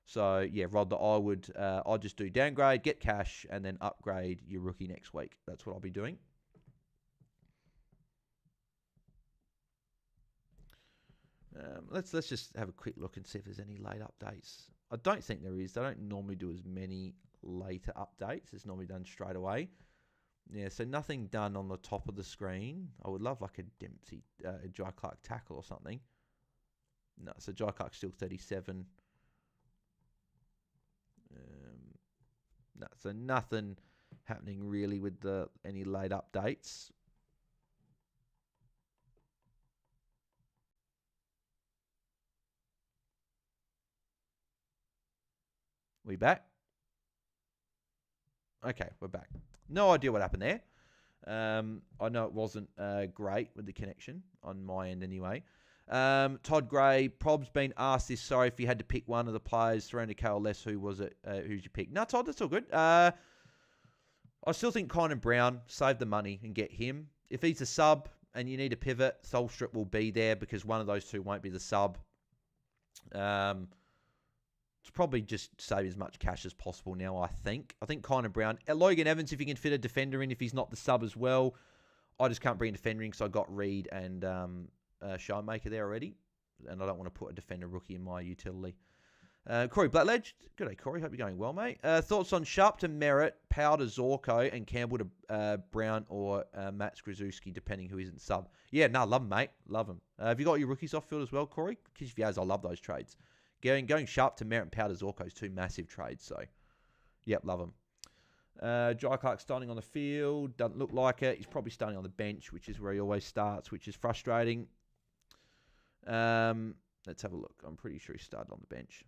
[SPEAKER 1] So, yeah, Rod, I'll just do downgrade, get cash, and then upgrade your rookie next week. That's what I'll be doing. Let's just have a quick look and see if there's any late updates. I don't think there is. They don't normally do as many later updates. It's normally done straight away. Yeah, so nothing done on the top of the screen. I would love like a Dempsey, Jai Clark tackle or something. No, so Jai Clark's still 37. No, so nothing happening really with any late updates. We back? Okay, we're back. No idea what happened there. I know it wasn't great with the connection on my end anyway. Todd Gray, Prob's been asked this. Sorry if you had to pick one of the players, 300k or less. Who was it? Who'd you pick? No, Todd, that's all good. I still think Kynan Brown, save the money and get him. If he's a sub and you need a pivot, Solstrip will be there because one of those two won't be the sub. It's probably just save as much cash as possible now, I think. I think Kynan Brown. Logan Evans, if you can fit a defender in, if he's not the sub as well. I just can't bring a defender in because I got Reed and Showmaker there already. And I don't want to put a defender rookie in my utility. Corey Blackledge. Good day, Corey. Hope you're going well, mate. Thoughts on Sharp to Merritt, Powell to Zorko, and Campbell to Brown or Matt Skrzyzewski, depending who isn't sub. Yeah, no, love him, mate. Love him. Have you got your rookies off field as well, Corey? Because if he has, I love those trades. Going Sharp to Merritt and Powell to Zorko is two massive trades. So, yep, love him. Jai Clark starting on the field. Doesn't look like it. He's probably starting on the bench, which is where he always starts, which is frustrating. Let's have a look. I'm pretty sure he started on the bench.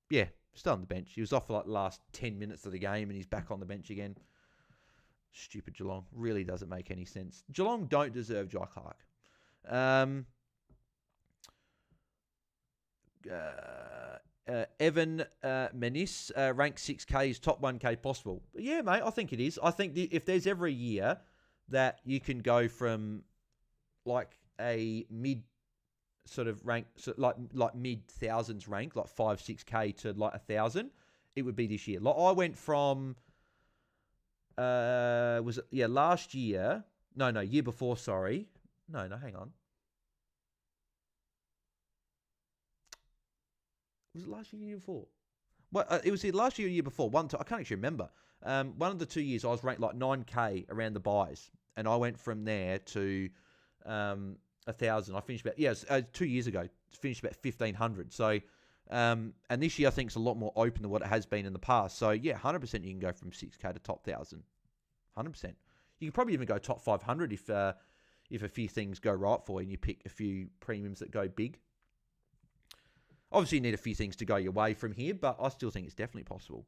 [SPEAKER 1] Yeah, still on the bench. He was off for like the last 10 minutes of the game and he's back on the bench again. Stupid Geelong. Really doesn't make any sense. Geelong don't deserve Jai Clark. Evan Menis, ranked 6K is top 1K possible. Yeah, mate, I think it is. I think if there's ever a year that you can go from like a mid sort of rank, so like mid thousands rank, like 5-6K to like 1,000, it would be this year. Like I went from, last year? No, year before. Sorry, no, hang on. Was it last year or year before? Well, it was the last year or year before. I can't actually remember. One of the 2 years I was ranked like 9K around the buys, and I went from there to 1,000. I finished about 2 years ago. Finished about 1,500. So, and this year I think it's a lot more open than what it has been in the past. So yeah, 100% you can go from 6K to top 1,000. 100%. You can probably even go top 500 if a few things go right for you and you pick a few premiums that go big. Obviously, you need a few things to go your way from here, but I still think it's definitely possible.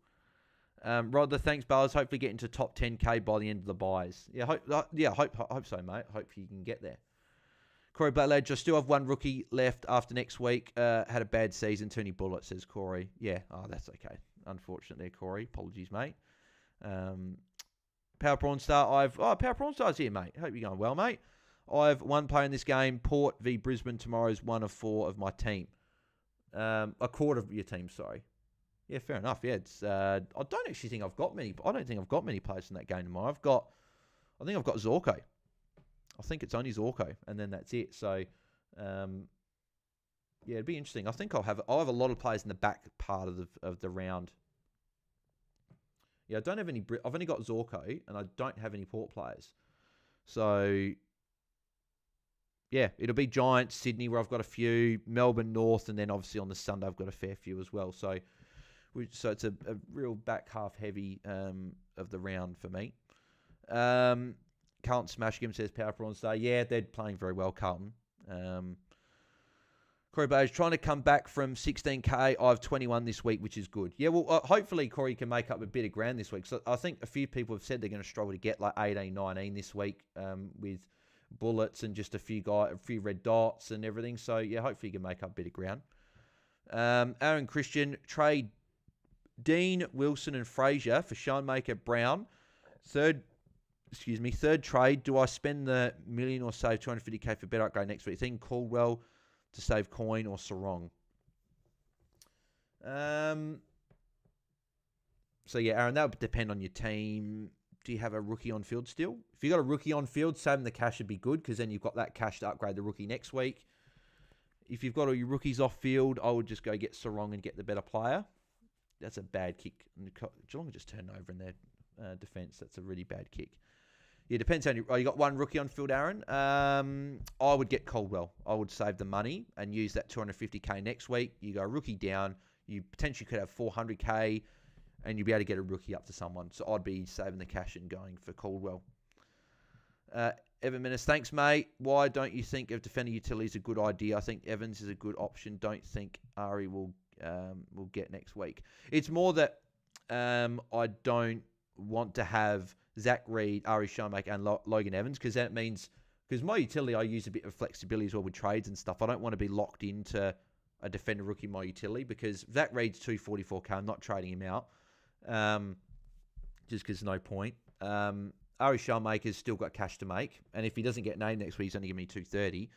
[SPEAKER 1] Rodder, thanks, Ballers. Hopefully get into top 10K by the end of the buys. Yeah, hope so, mate. Hope you can get there. Corey Blackledge, I still have one rookie left after next week. Had a bad season. Tony Bullitt, says Corey. Yeah, that's okay. Unfortunately, Corey. Apologies, mate. Power Prawn Star, Power Prawn Star's here, mate. Hope you're going well, mate. I have one player in this game. Port v Brisbane tomorrow is 1 of 4 of my team. A quarter of your team, sorry. Yeah, fair enough. Yeah, it's. I don't actually think I've got many. I don't think I've got many players in that game tomorrow. I think I've got Zorko. I think it's only Zorko, and then that's it. So, yeah, it'd be interesting. I think I'll have a lot of players in the back part of the round. Yeah, I don't have any. I've only got Zorko, and I don't have any Port players. So, yeah, it'll be Giants, Sydney, where I've got a few, Melbourne, North, and then obviously on the Sunday I've got a fair few as well. So it's a real back half heavy of the round for me. Carlton Smashgim says Power Prawns Day. Yeah, they're playing very well, Carlton. Corey Bayes trying to come back from 16K. I have 21 this week, which is good. Yeah, well, hopefully Corey can make up a bit of ground this week. So I think a few people have said they're going to struggle to get like 18, 19 this week with bullets and just a few red dots and everything. So yeah, hopefully you can make up a bit of ground. Aaron Christian, trade Dean, Wilson and Frazier for Schoenmaker, Brown. Third trade. Do I spend the million or save 250k for better upgrade next week? Think Caldwell to save coin or Sarong. So yeah, Aaron, that would depend on your team. Do you have a rookie on field still? If you got a rookie on field, saving the cash would be good because then you've got that cash to upgrade the rookie next week. If you've got all your rookies off field, I would just go get Sarong and get the better player. That's a bad kick. Geelong just turned over in their defence. That's a really bad kick. Yeah, depends on you got one rookie on field, Aaron. I would get Caldwell. I would save the money and use that 250k next week. You go rookie down. You potentially could have 400k. and you'll be able to get a rookie up to someone. So I'd be saving the cash and going for Caldwell. Evan Menace, thanks, mate. Why don't you think of defender utility is a good idea? I think Evans is a good option. Don't think Ari will get next week. It's more that I don't want to have Zach Reed, Ari Shoemaker, and Logan Evans, because that means, because my utility, I use a bit of flexibility as well with trades and stuff. I don't want to be locked into a defender rookie in my utility, because Zach Reed's 244k. I'm not trading him out, just because no point. Ari Shoemaker's still got cash to make, and if he doesn't get named next week, he's only giving me 230.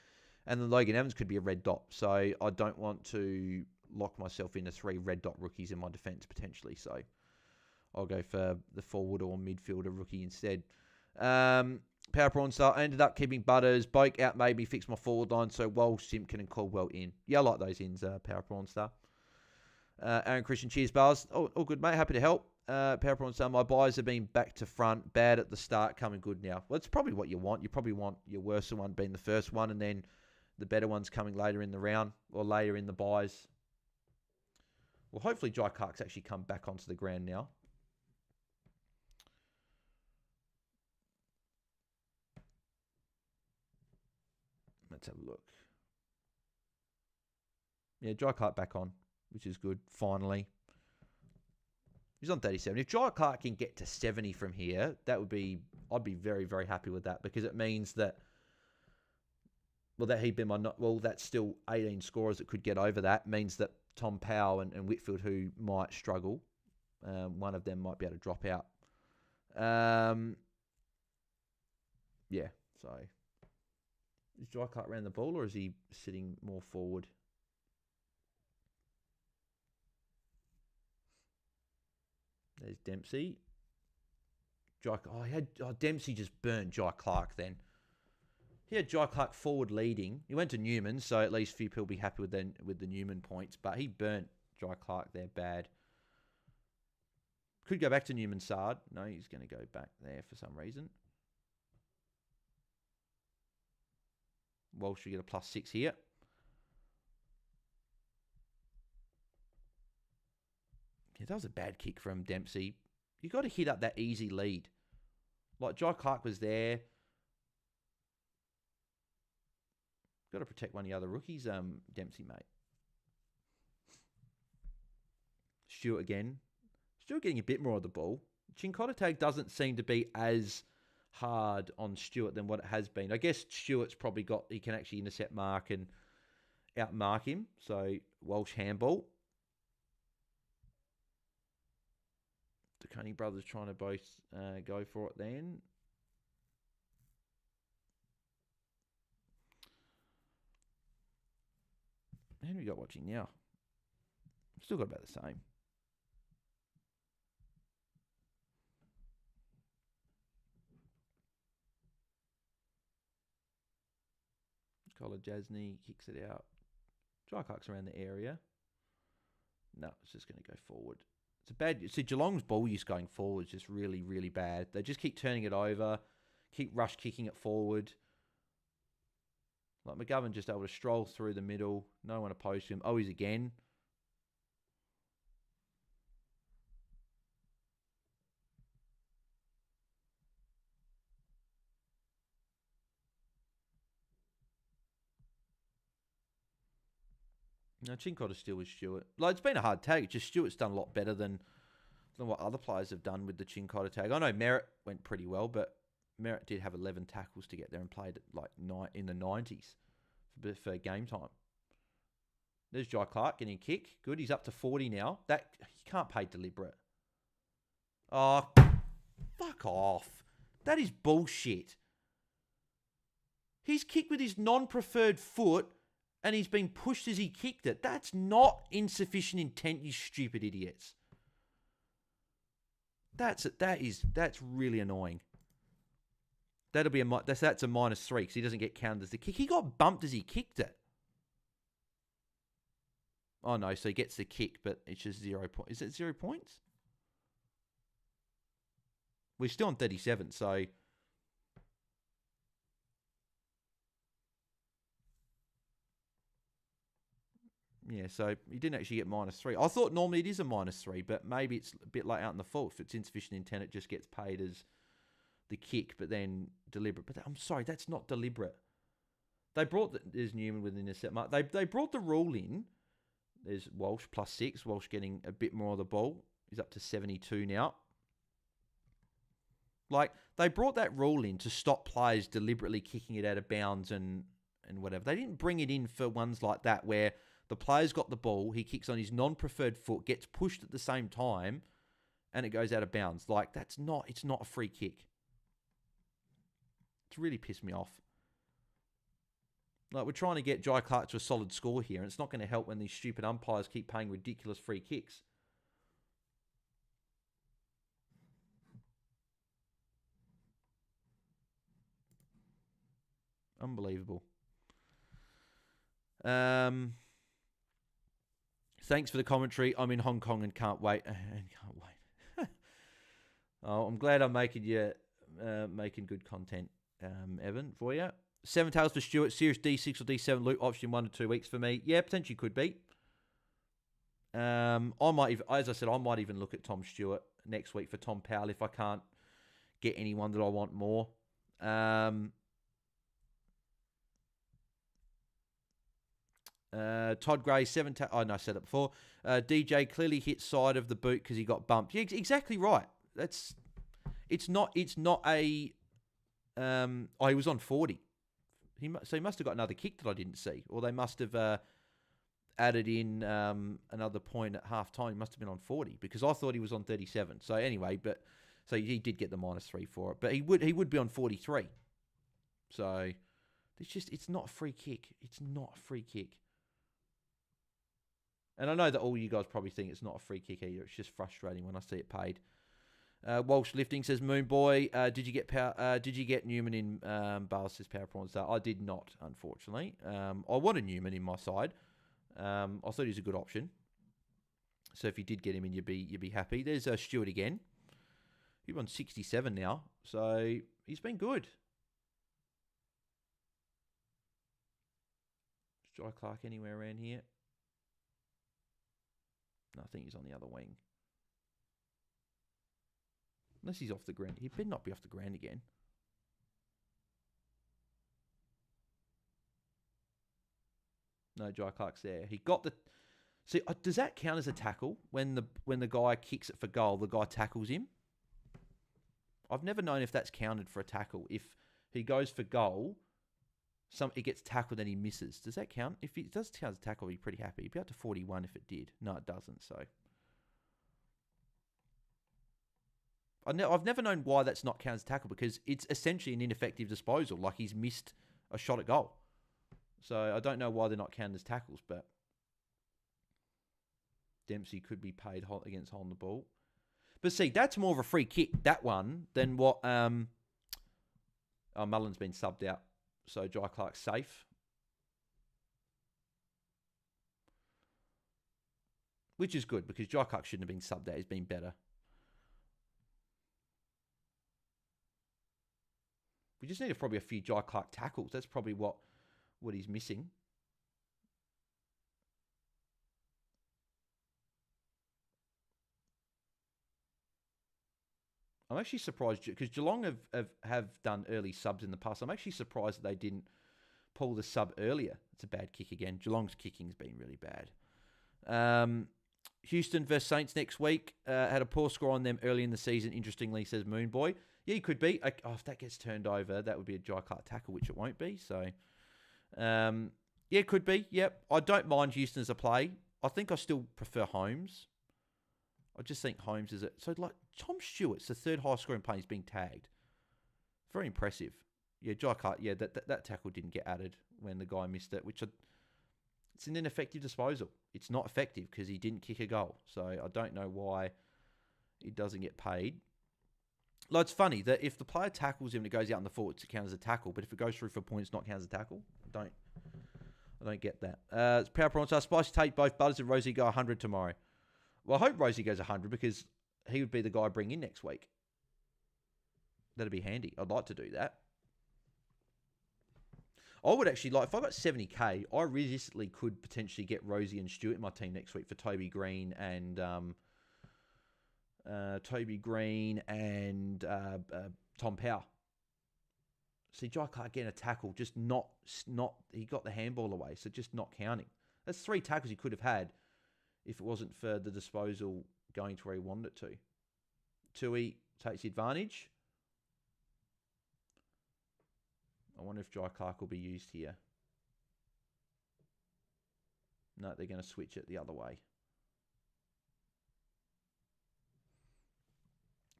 [SPEAKER 1] And then Logan Evans could be a red dot, so I don't want to lock myself into 3 red dot rookies in my defense potentially. So I'll go for the forward or midfielder rookie instead. Power Prawn Star, I ended up keeping Butters. Boak out made me fix my forward line, so Walsh, Simpkin, and Caldwell in. Yeah, I like those ins, Power Prawn Star. Aaron Christian, cheers, bars. All good, mate. Happy to help. Power Prawn Star, my buys have been back to front. Bad at the start, coming good now. Well, it's probably what you want. You probably want your worst one being the first one, and then the better ones coming later in the round or later in the buys. Well, hopefully Jai Clark's actually come back onto the ground now. Let's have a look. Yeah, Jai Clark back on, which is good, finally. He's on 37. If Jai Clark can get to 70 from here, that would be, I'd be very, very happy with that, because it means that, well, that he'd be my, well, that's still 18 scorers that could get over that. It means that Tom Powell and Whitfield, who might struggle, one of them might be able to drop out. Yeah, so is Jai Clark around the ball, or is he sitting more forward? There's Dempsey. Dempsey just burnt Jai Clark then. He had Jai Clark forward leading. He went to Newman, so at least few people will be happy with the Newman points, but he burnt Jai Clark there bad. Could go back to Newman Sard. No, he's going to go back there for some reason. Walsh should get a +6 here. Yeah, that was a bad kick from Dempsey. You got to hit up that easy lead. Like, Jai Clark was there. Got to protect one of the other rookies, Dempsey, mate. Stewart again. Stewart getting a bit more of the ball. Chincotta doesn't seem to be as hard on Stewart than what it has been. I guess Stewart's probably he can actually intercept Mark and outmark him. So, Walsh handball. The Cunning brothers trying to both go for it then. How do we got watching now? Still got about the same. Collar Jasny kicks it out. Jai Clark's around the area. No, it's just going to go forward. It's a bad... See, Geelong's ball use going forward is just really, really bad. They just keep turning it over, keep rush kicking it forward. Like, McGovern just able to stroll through the middle. No one opposed to him. Oh, he's again. No, Chincotta still with Stewart. Like, it's been a hard tag. Just Stewart's done a lot better than what other players have done with the Chincotta tag. I know Merritt went pretty well, but Merritt did have 11 tackles to get there and played at like in the 90s for game time. There's Jai Clark getting a kick. Good. He's up to 40 now. That you can't pay deliberate. Oh, fuck off. That is bullshit. He's kicked with his non-preferred foot and he's been pushed as he kicked it. That's not insufficient intent, you stupid idiots. That's really annoying. That's a -3 because he doesn't get counted as the kick. He got bumped as he kicked it. Oh no, so he gets the kick, but it's just 0 points. Is it 0 points? We're still on 37, so Yeah, so he didn't actually get -3. I thought normally it is a -3, but maybe it's a bit late out in the fault. If it's insufficient intent, it just gets paid as the kick, but then deliberate. But I'm sorry, that's not deliberate. They brought there's Newman within the set mark. They brought the rule in. There's Walsh +6. Walsh getting a bit more of the ball. He's up to 72 now. Like, they brought that rule in to stop players deliberately kicking it out of bounds and whatever. They didn't bring it in for ones like that where the player's got the ball, he kicks on his non-preferred foot, gets pushed at the same time, and it goes out of bounds. Like, it's not a free kick. It's really pissed me off. Like, we're trying to get Jai Clark to a solid score here, and it's not going to help when these stupid umpires keep paying ridiculous free kicks. Unbelievable. Thanks for the commentary. I'm in Hong Kong and can't wait. Oh, I'm glad I'm making good content, Evan, for you. 7 tails for Stewart. Serious D6 or D7 loot option in 1 to 2 weeks for me. Yeah, potentially could be. I might even, as I said, I might even look at Tom Stewart next week for Tom Powell if I can't get anyone that I want more. Todd Gray, 7 tails. Oh, no, I said it before. DJ clearly hit side of the boot because he got bumped. Yeah, exactly right. It's not a. Oh, he was on 40. So he must have got another kick that I didn't see, or they must have added in another point at half time. He must have been on 40 because I thought he was on 37. So anyway, so he did get the -3 for it, but he would be on 43. So it's not a free kick. It's not a free kick. And I know that all you guys probably think it's not a free kick either. It's just frustrating when I see it paid. Walsh Lifting says, Moon Boy, did you get Newman in Bales says Power Prawn Star? I did not, unfortunately. I wanted Newman in my side. I thought he was a good option. So if you did get him in, you'd be happy. There's Stewart again. He's on 67 now, so he's been good. Is Jai Clark anywhere around here? No, I think he's on the other wing. Unless he's off the ground. He better not be off the ground again. No, Jai Clark's there. He got the... See, does that count as a tackle? When the guy kicks it for goal, the guy tackles him? I've never known if that's counted for a tackle. If he goes for goal, he gets tackled and he misses. Does that count? If it does count as a tackle, I'd be pretty happy. He'd be up to 41 if it did. No, it doesn't, so... I've never known why that's not counted as tackle because it's essentially an ineffective disposal. Like he's missed a shot at goal. So I don't know why they're not counted as tackles, but Dempsey could be paid against holding the ball. But see, that's more of a free kick, that one, than what... Mullen's been subbed out. So Jai Clark's safe. Which is good because Jai Clark shouldn't have been subbed out. He's been better. We just need probably a few Jai Clark tackles. That's probably what he's missing. I'm actually surprised because Geelong have done early subs in the past. I'm actually surprised that they didn't pull the sub earlier. It's a bad kick again. Geelong's kicking's been really bad. Houston versus Saints next week. Had a poor score on them early in the season, interestingly, says Moon Boy. Yeah, he could be. If that gets turned over, that would be a Jai Clark tackle, which it won't be. So, yeah, it could be. Yep. I don't mind Houston as a play. I think I still prefer Holmes. I just think Holmes is it. So, like, Tom Stewart's the third highest scoring player. He's being tagged. Very impressive. Yeah, Jai Clark, yeah, that tackle didn't get added when the guy missed it, it's an ineffective disposal. It's not effective because he didn't kick a goal. So, I don't know why he doesn't get paid. Like, it's funny that if the player tackles him and it goes out in the forwards, it counts as a tackle. But if it goes through for points, not count as a tackle. I don't get that. It's Power Prawns. Spicy take both Butters and Rosie go 100 tomorrow. Well, I hope Rosie goes 100 because he would be the guy I bring in next week. That'd be handy. I'd like to do that. I would actually like, if I got 70k, I realistically could potentially get Rosie and Stuart in my team next week for Toby Green and Tom Power. See, Jai Clark getting a tackle, just not. He got the handball away, so just not counting. That's 3 tackles he could have had if it wasn't for the disposal going to where he wanted it to. Tui takes the advantage. I wonder if Jai Clark will be used here. No, they're going to switch it the other way.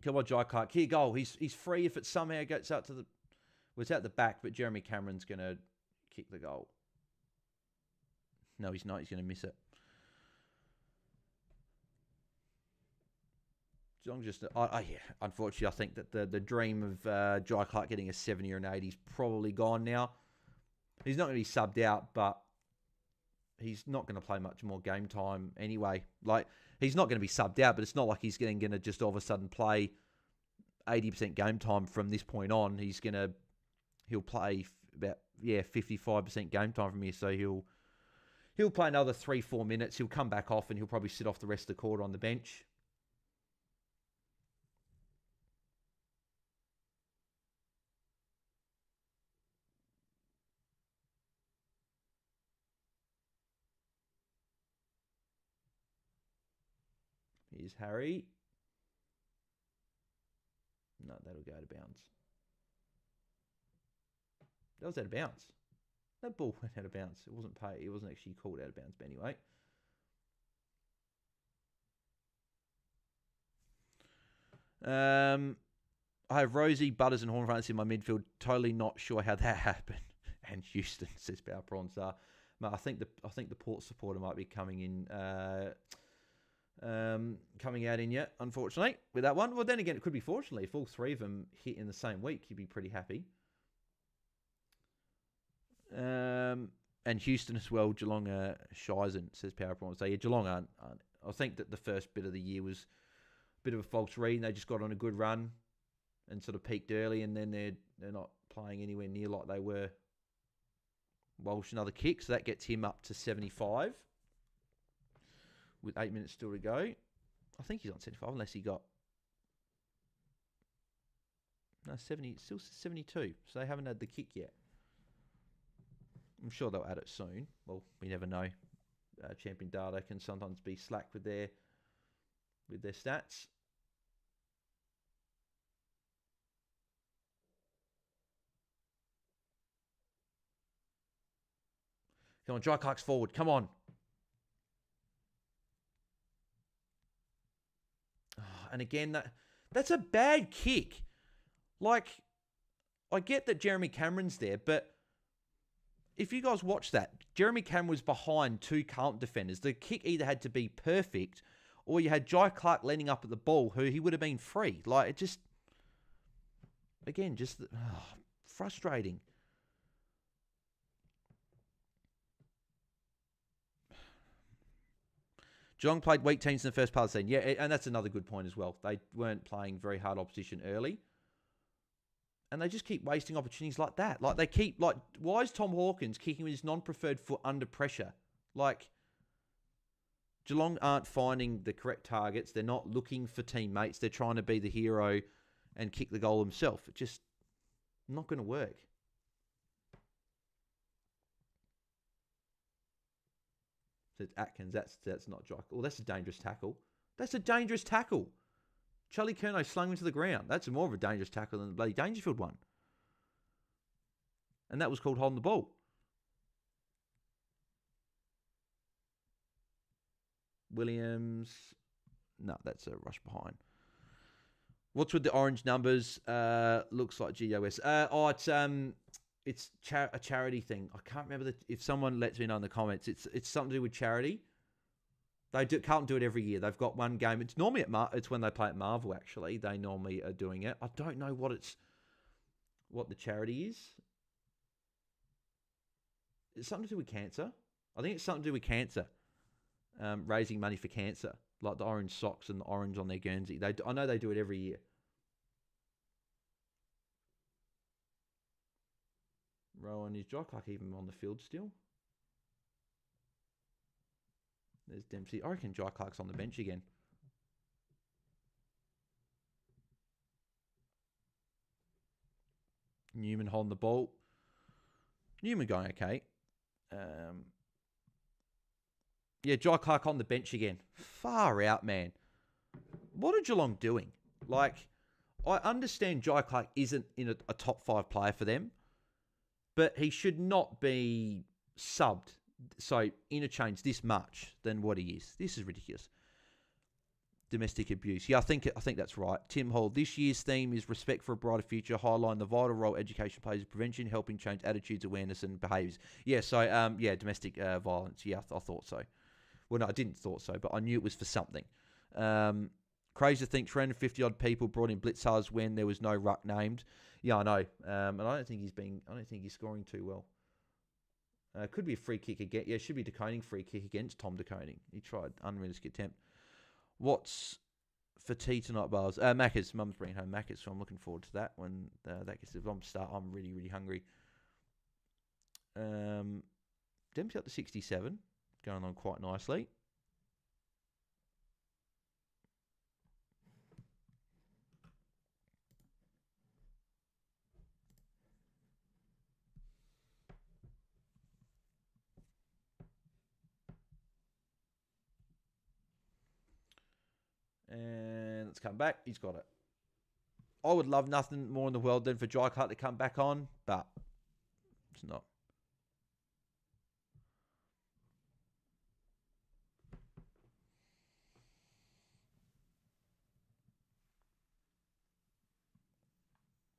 [SPEAKER 1] Come on, Jai Clark. Here, goal. He's free if it somehow gets out to the... Well, it's out the back, but Jeremy Cameron's going to kick the goal. No, he's not. He's going to miss it. Geelong just... yeah, unfortunately, I think that the dream of Jai Clark getting a 70 or an 80 is probably gone now. He's not going to be subbed out, but he's not going to play much more game time anyway. Like, he's not going to be subbed out, but it's not like he's going to just all of a sudden play 80% game time from this point on. He'll play about 55% game time from here, so he'll play another 3-4 minutes. He'll come back off and he'll probably sit off the rest of the quarter on the bench. Here's Harry. No, that'll go out of bounds. That was out of bounds. That ball went out of bounds. It wasn't paid. It wasn't actually called out of bounds, but anyway. I have Rosie, Butters, and Hornfronts in my midfield. Totally not sure how that happened. And Houston, says Power Prawns. I think the Port supporter might be coming in. Coming out in yet, unfortunately, with that one. Well, then again, it could be fortunately. If all 3 of them hit in the same week, you'd be pretty happy. And Houston as well. Geelong are Shizen, says Power Prawns. So yeah, Geelong aren't. I think that the first bit of the year was a bit of a false read, and they just got on a good run and sort of peaked early, and then they're not playing anywhere near like they were. Walsh, another kick, so that gets him up to 75. With 8 minutes still to go. I think he's on 75, unless he got... No, 70, still 72. So they haven't had the kick yet. I'm sure they'll add it soon. Well, we never know. Champion data can sometimes be slack with their stats. Come on, Jai Clark's forward. Come on. And again, that's a bad kick. Like, I get that Jeremy Cameron's there, but if you guys watch that, Jeremy Cameron was behind 2 Carlton defenders. The kick either had to be perfect, or you had Jai Clark landing up at the ball, who he would have been free. Like, it just... Again, just... frustrating. Geelong played weak teams in the first part of the season. Yeah, and that's another good point as well. They weren't playing very hard opposition early. And they just keep wasting opportunities like that. Like, they keep... Like, why is Tom Hawkins kicking with his non-preferred foot under pressure? Like, Geelong aren't finding the correct targets. They're not looking for teammates. They're trying to be the hero and kick the goal himself. It's just not going to work. Says Atkins, that's not Jock. Oh, that's a dangerous tackle. That's a dangerous tackle. Charlie Curnow slung him to the ground. That's more of a dangerous tackle than the bloody Dangerfield one. And that was called holding the ball. Williams. No, that's a rush behind. What's with the orange numbers? Looks like GOS. It's a charity thing. I can't remember if someone lets me know in the comments. It's something to do with charity. Carlton do it every year. They've got one game. It's normally it's when they play at Marvel. Actually, they normally are doing it. I don't know what the charity is. It's something to do with cancer. I think it's something to do with cancer. Raising money for cancer, like the orange socks and the orange on their Guernsey. I know they do it every year. Rowan, is Jai Clark even on the field still? There's Dempsey. I reckon Jai Clark's on the bench again. Newman holding the ball. Newman going okay. Yeah, Jai Clark on the bench again. Far out, man. What are Geelong doing? Like, I understand Jai Clark isn't in a top 5 player for them, but he should not be subbed, so interchanged this much than what he is. This is ridiculous. Domestic abuse. Yeah, I think that's right. Tim Hall. This year's theme is respect for a brighter future, highlighting the vital role education plays in prevention, helping change attitudes, awareness, and behaviours. Yeah, so domestic violence. Yeah, I thought so. Well, no, I didn't thought so, but I knew it was for something. Crazy to think 350 odd people brought in blitzers when there was no ruck named. Yeah, I know. And I don't think he's scoring too well. Could be a free kick again. Yeah, should be DeConing free kick against Tom DeConing. He tried unrealistic attempt. What's for tea tonight, Bars? Macca's. Mum's bringing home Macca's, so I'm looking forward to that when that gets to start. I'm really, really hungry. Dempsey up to 67. Going on quite nicely. And let's come back. He's got it. I would love nothing more in the world than for Jai Clark to come back on, but it's not.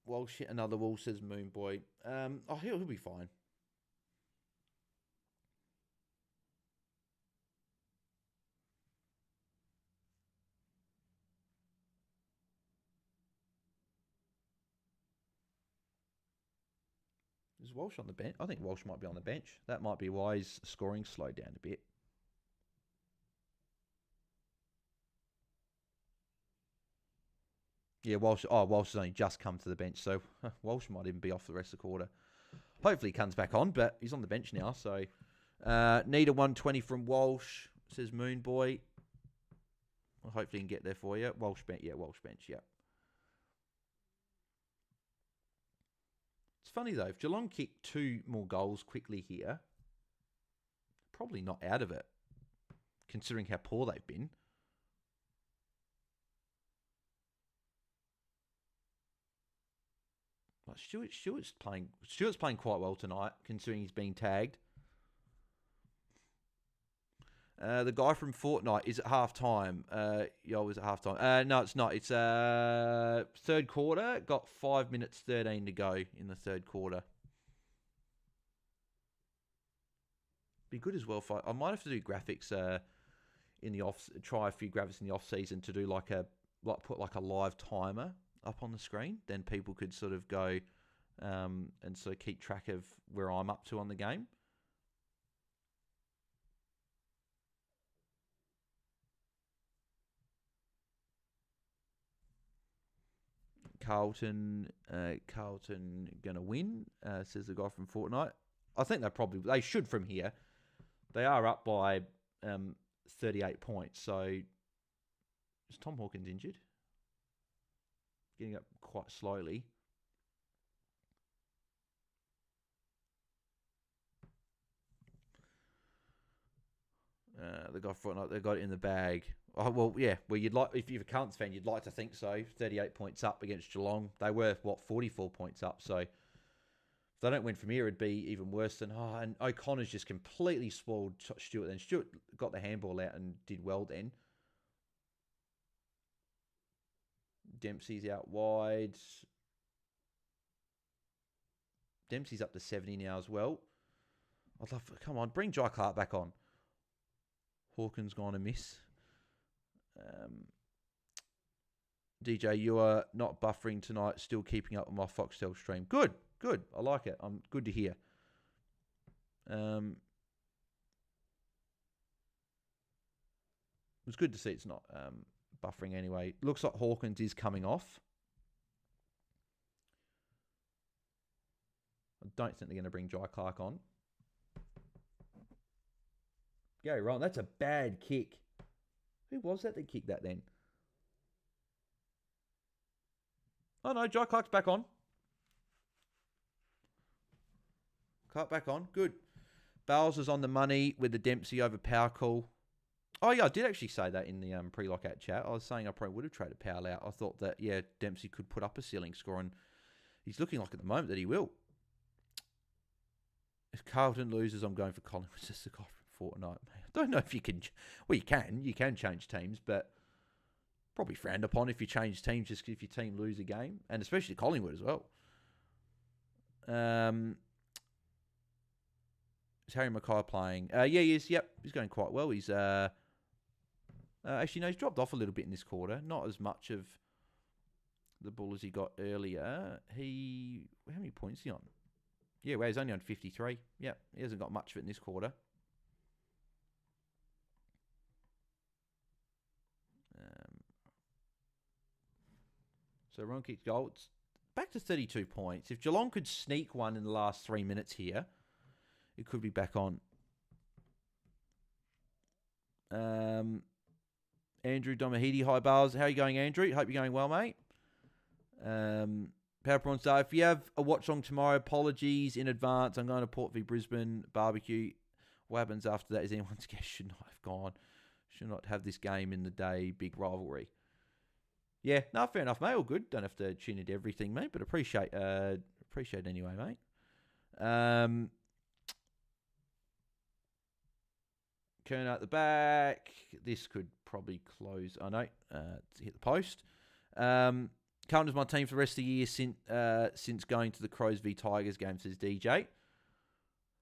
[SPEAKER 1] Walsh hit another wall, says Moon Boy. He'll be fine. Is Walsh on the bench? I think Walsh might be on the bench. That might be why his scoring slowed down a bit. Yeah, Walsh has only just come to the bench, so Walsh might even be off the rest of the quarter. Hopefully he comes back on, but he's on the bench now, so need a 120 from Walsh, says Moon Boy. Well, hopefully he can get there for you. Walsh bench, yeah. It's funny though, if Geelong kick 2 more goals quickly here, probably not out of it, considering how poor they've been. But Stewart's playing quite well tonight, considering he's being tagged. The guy from Fortnite is at half time. Is at half time. No, it's not. It's third quarter. Got 5 minutes 13 to go in the third quarter. Be good as well. I might have to do graphics in the off. Try a few graphics in the off season to do put a live timer up on the screen. Then people could sort of go and sort of keep track of where I'm up to on the game. Carlton gonna win, says the guy from Fortnite. I think they should from here. They are up by 38 points. So is Tom Hawkins injured? Getting up quite slowly. The guy from Fortnite, they got it in the bag. Oh, well, yeah. Well, if you're a Carlton fan, you'd like to think so. 38 points up against Geelong. They were 44 points up. So if they don't win from here, it'd be even worse than. And O'Connor's just completely spoiled Stewart. Then Stewart got the handball out and did well. Then Dempsey's out wide. Dempsey's up to 70 now as well. Come on, bring Jai Clark back on. Hawkins gone a miss. DJ, you are not buffering tonight. Still keeping up with my Foxtel stream. Good. I like it. I'm good to hear. It was good to see it's not buffering anyway. Looks like Hawkins is coming off. I don't think they're going to bring Jai Clark on. Gary Rowan, that's a bad kick. Who was that kicked that then? Oh no, Jai Clark's back on. Clark back on. Good. Bales is on the money with the Dempsey over power call. Oh yeah, I did actually say that in the pre-lockout chat. I was saying I probably would have traded Powell out. I thought that, yeah, Dempsey could put up a ceiling score, and he's looking like at the moment that he will. If Carlton loses, I'm going for Collingwood. Just the guy from Fortnite. I don't know if you can. Well, you can change teams, but probably frowned upon if you change teams just if your team lose a game, and especially Collingwood as well. Is Harry Mackay playing? Yeah, he is. Yep, he's going quite well. He's actually, no, he's dropped off a little bit in this quarter. Not as much of the ball as he got earlier. How many points is he on? Yeah, well, he's only on 53. Yeah, he hasn't got much of it in this quarter. So Ron kicked goal. It's back to 32 points. If Geelong could sneak one in the last 3 minutes here, it could be back on. Andrew Domahidi, hi Bars. How are you going, Andrew? Hope you're going well, mate. Power Prawn Star, if you have a Watchalong tomorrow, apologies in advance. I'm going to Port v Brisbane barbecue. What happens after that is anyone's guess. Should not have gone. Should not have this game in the day. Big rivalry. Yeah, no, fair enough, mate. All good. Don't have to tune into everything, mate, but appreciate it anyway, mate. Kern at the back. This could probably close. I know. To hit the post. Carlton's my team for the rest of the year since going to the Crows v Tigers game, says DJ.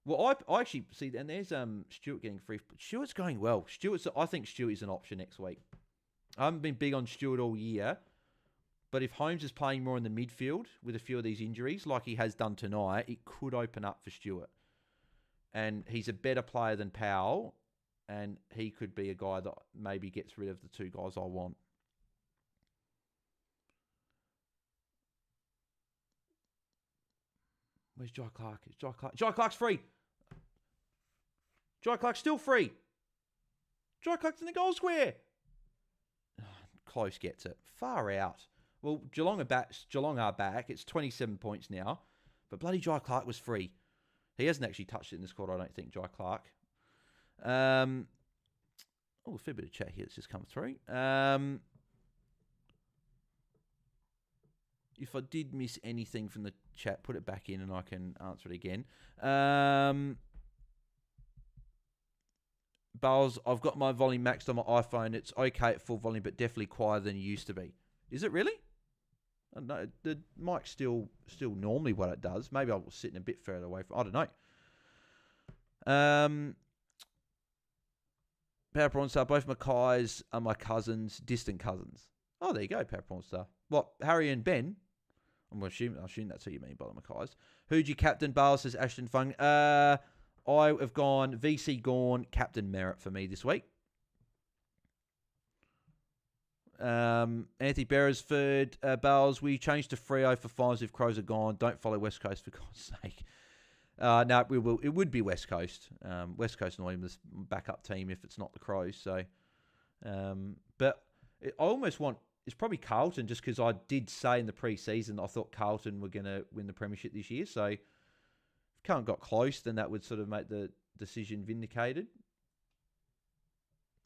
[SPEAKER 1] Well, I actually see, and there's Stewart getting free. Stewart's going well. I think Stewart is an option next week. I haven't been big on Stewart all year, but if Holmes is playing more in the midfield with a few of these injuries, like he has done tonight, it could open up for Stewart. And he's a better player than Powell, and he could be a guy that maybe gets rid of the two guys I want. Where's Jai Clark? Jai Clark's free. Jai Clark's still free. Jai Clark's in the goal square. Close gets it. Far out. Well, Geelong are back. It's 27 points now. But bloody Jai Clark was free. He hasn't actually touched it in this quarter, I don't think, Jai Clark. A fair bit of chat here that's just come through. If I did miss anything from the chat, put it back in and I can answer it again. Bales, I've got my volume maxed on my iPhone. It's okay at full volume, but definitely quieter than it used to be. Is it really? I don't know. The mic's still normally what it does. Maybe I was sitting a bit further away from. I don't know. Power Prawn Star, both Mackays are my cousins, distant cousins. Oh, there you go, Power Prawn Star. What, Harry and Ben? I assume that's what you mean by the Mackays. Who'd you captain? Bales says Ashton Fung. I have gone VC Gorn, Captain Merritt for me this week. Anthony Beresford, Bales, we change to Freo for fines if Crows are gone. Don't follow West Coast for God's sake. No, we will. It would be West Coast. West Coast not even the backup team if it's not the Crows. So, but I almost want. It's probably Carlton just because I did say in the pre-season I thought Carlton were going to win the premiership this year. So, if Carlton got close, then that would sort of make the decision vindicated.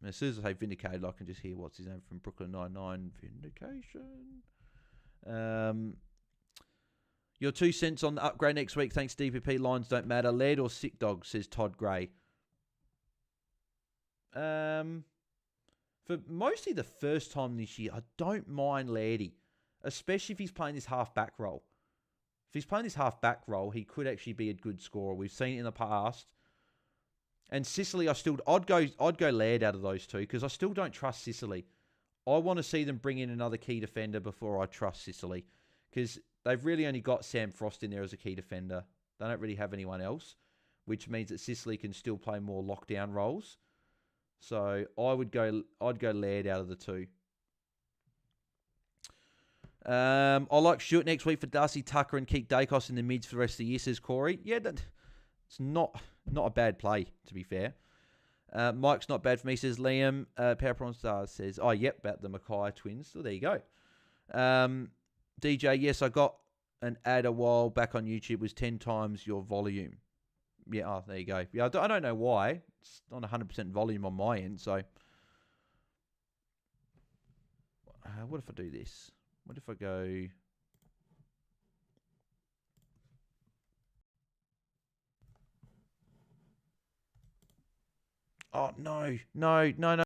[SPEAKER 1] And as soon as I say vindicated, I can just hear what's his name from Brooklyn Nine-Nine. Vindication. Your 2 cents on the upgrade next week. Thanks, DPP. Lines don't matter. Laird or Sick Dog, says Todd Gray. For mostly the first time this year, I don't mind Lairdy, especially if he's playing this half-back role. If he's playing this half-back role, he could actually be a good scorer. We've seen it in the past. And Sicily, I'd go Laird out of those two because I still don't trust Sicily. I want to see them bring in another key defender before I trust Sicily because they've really only got Sam Frost in there as a key defender. They don't really have anyone else, which means that Sicily can still play more lockdown roles. So I'd go Laird out of the two. I like Stewart next week for Darcy Tucker and keep Dacos in the mids for the rest of the year, says Corey. Yeah, it's not a bad play, to be fair. Mike's not bad for me, says Liam. Powerprawn Stars says, oh, yep, about the Mackay twins. So there you go. DJ, yes, I got an ad a while back on YouTube. It was 10 times your volume. Yeah, oh, there you go. Yeah, I don't know why. It's not 100% volume on my end, so... what if I do this? What if I go... Oh, no.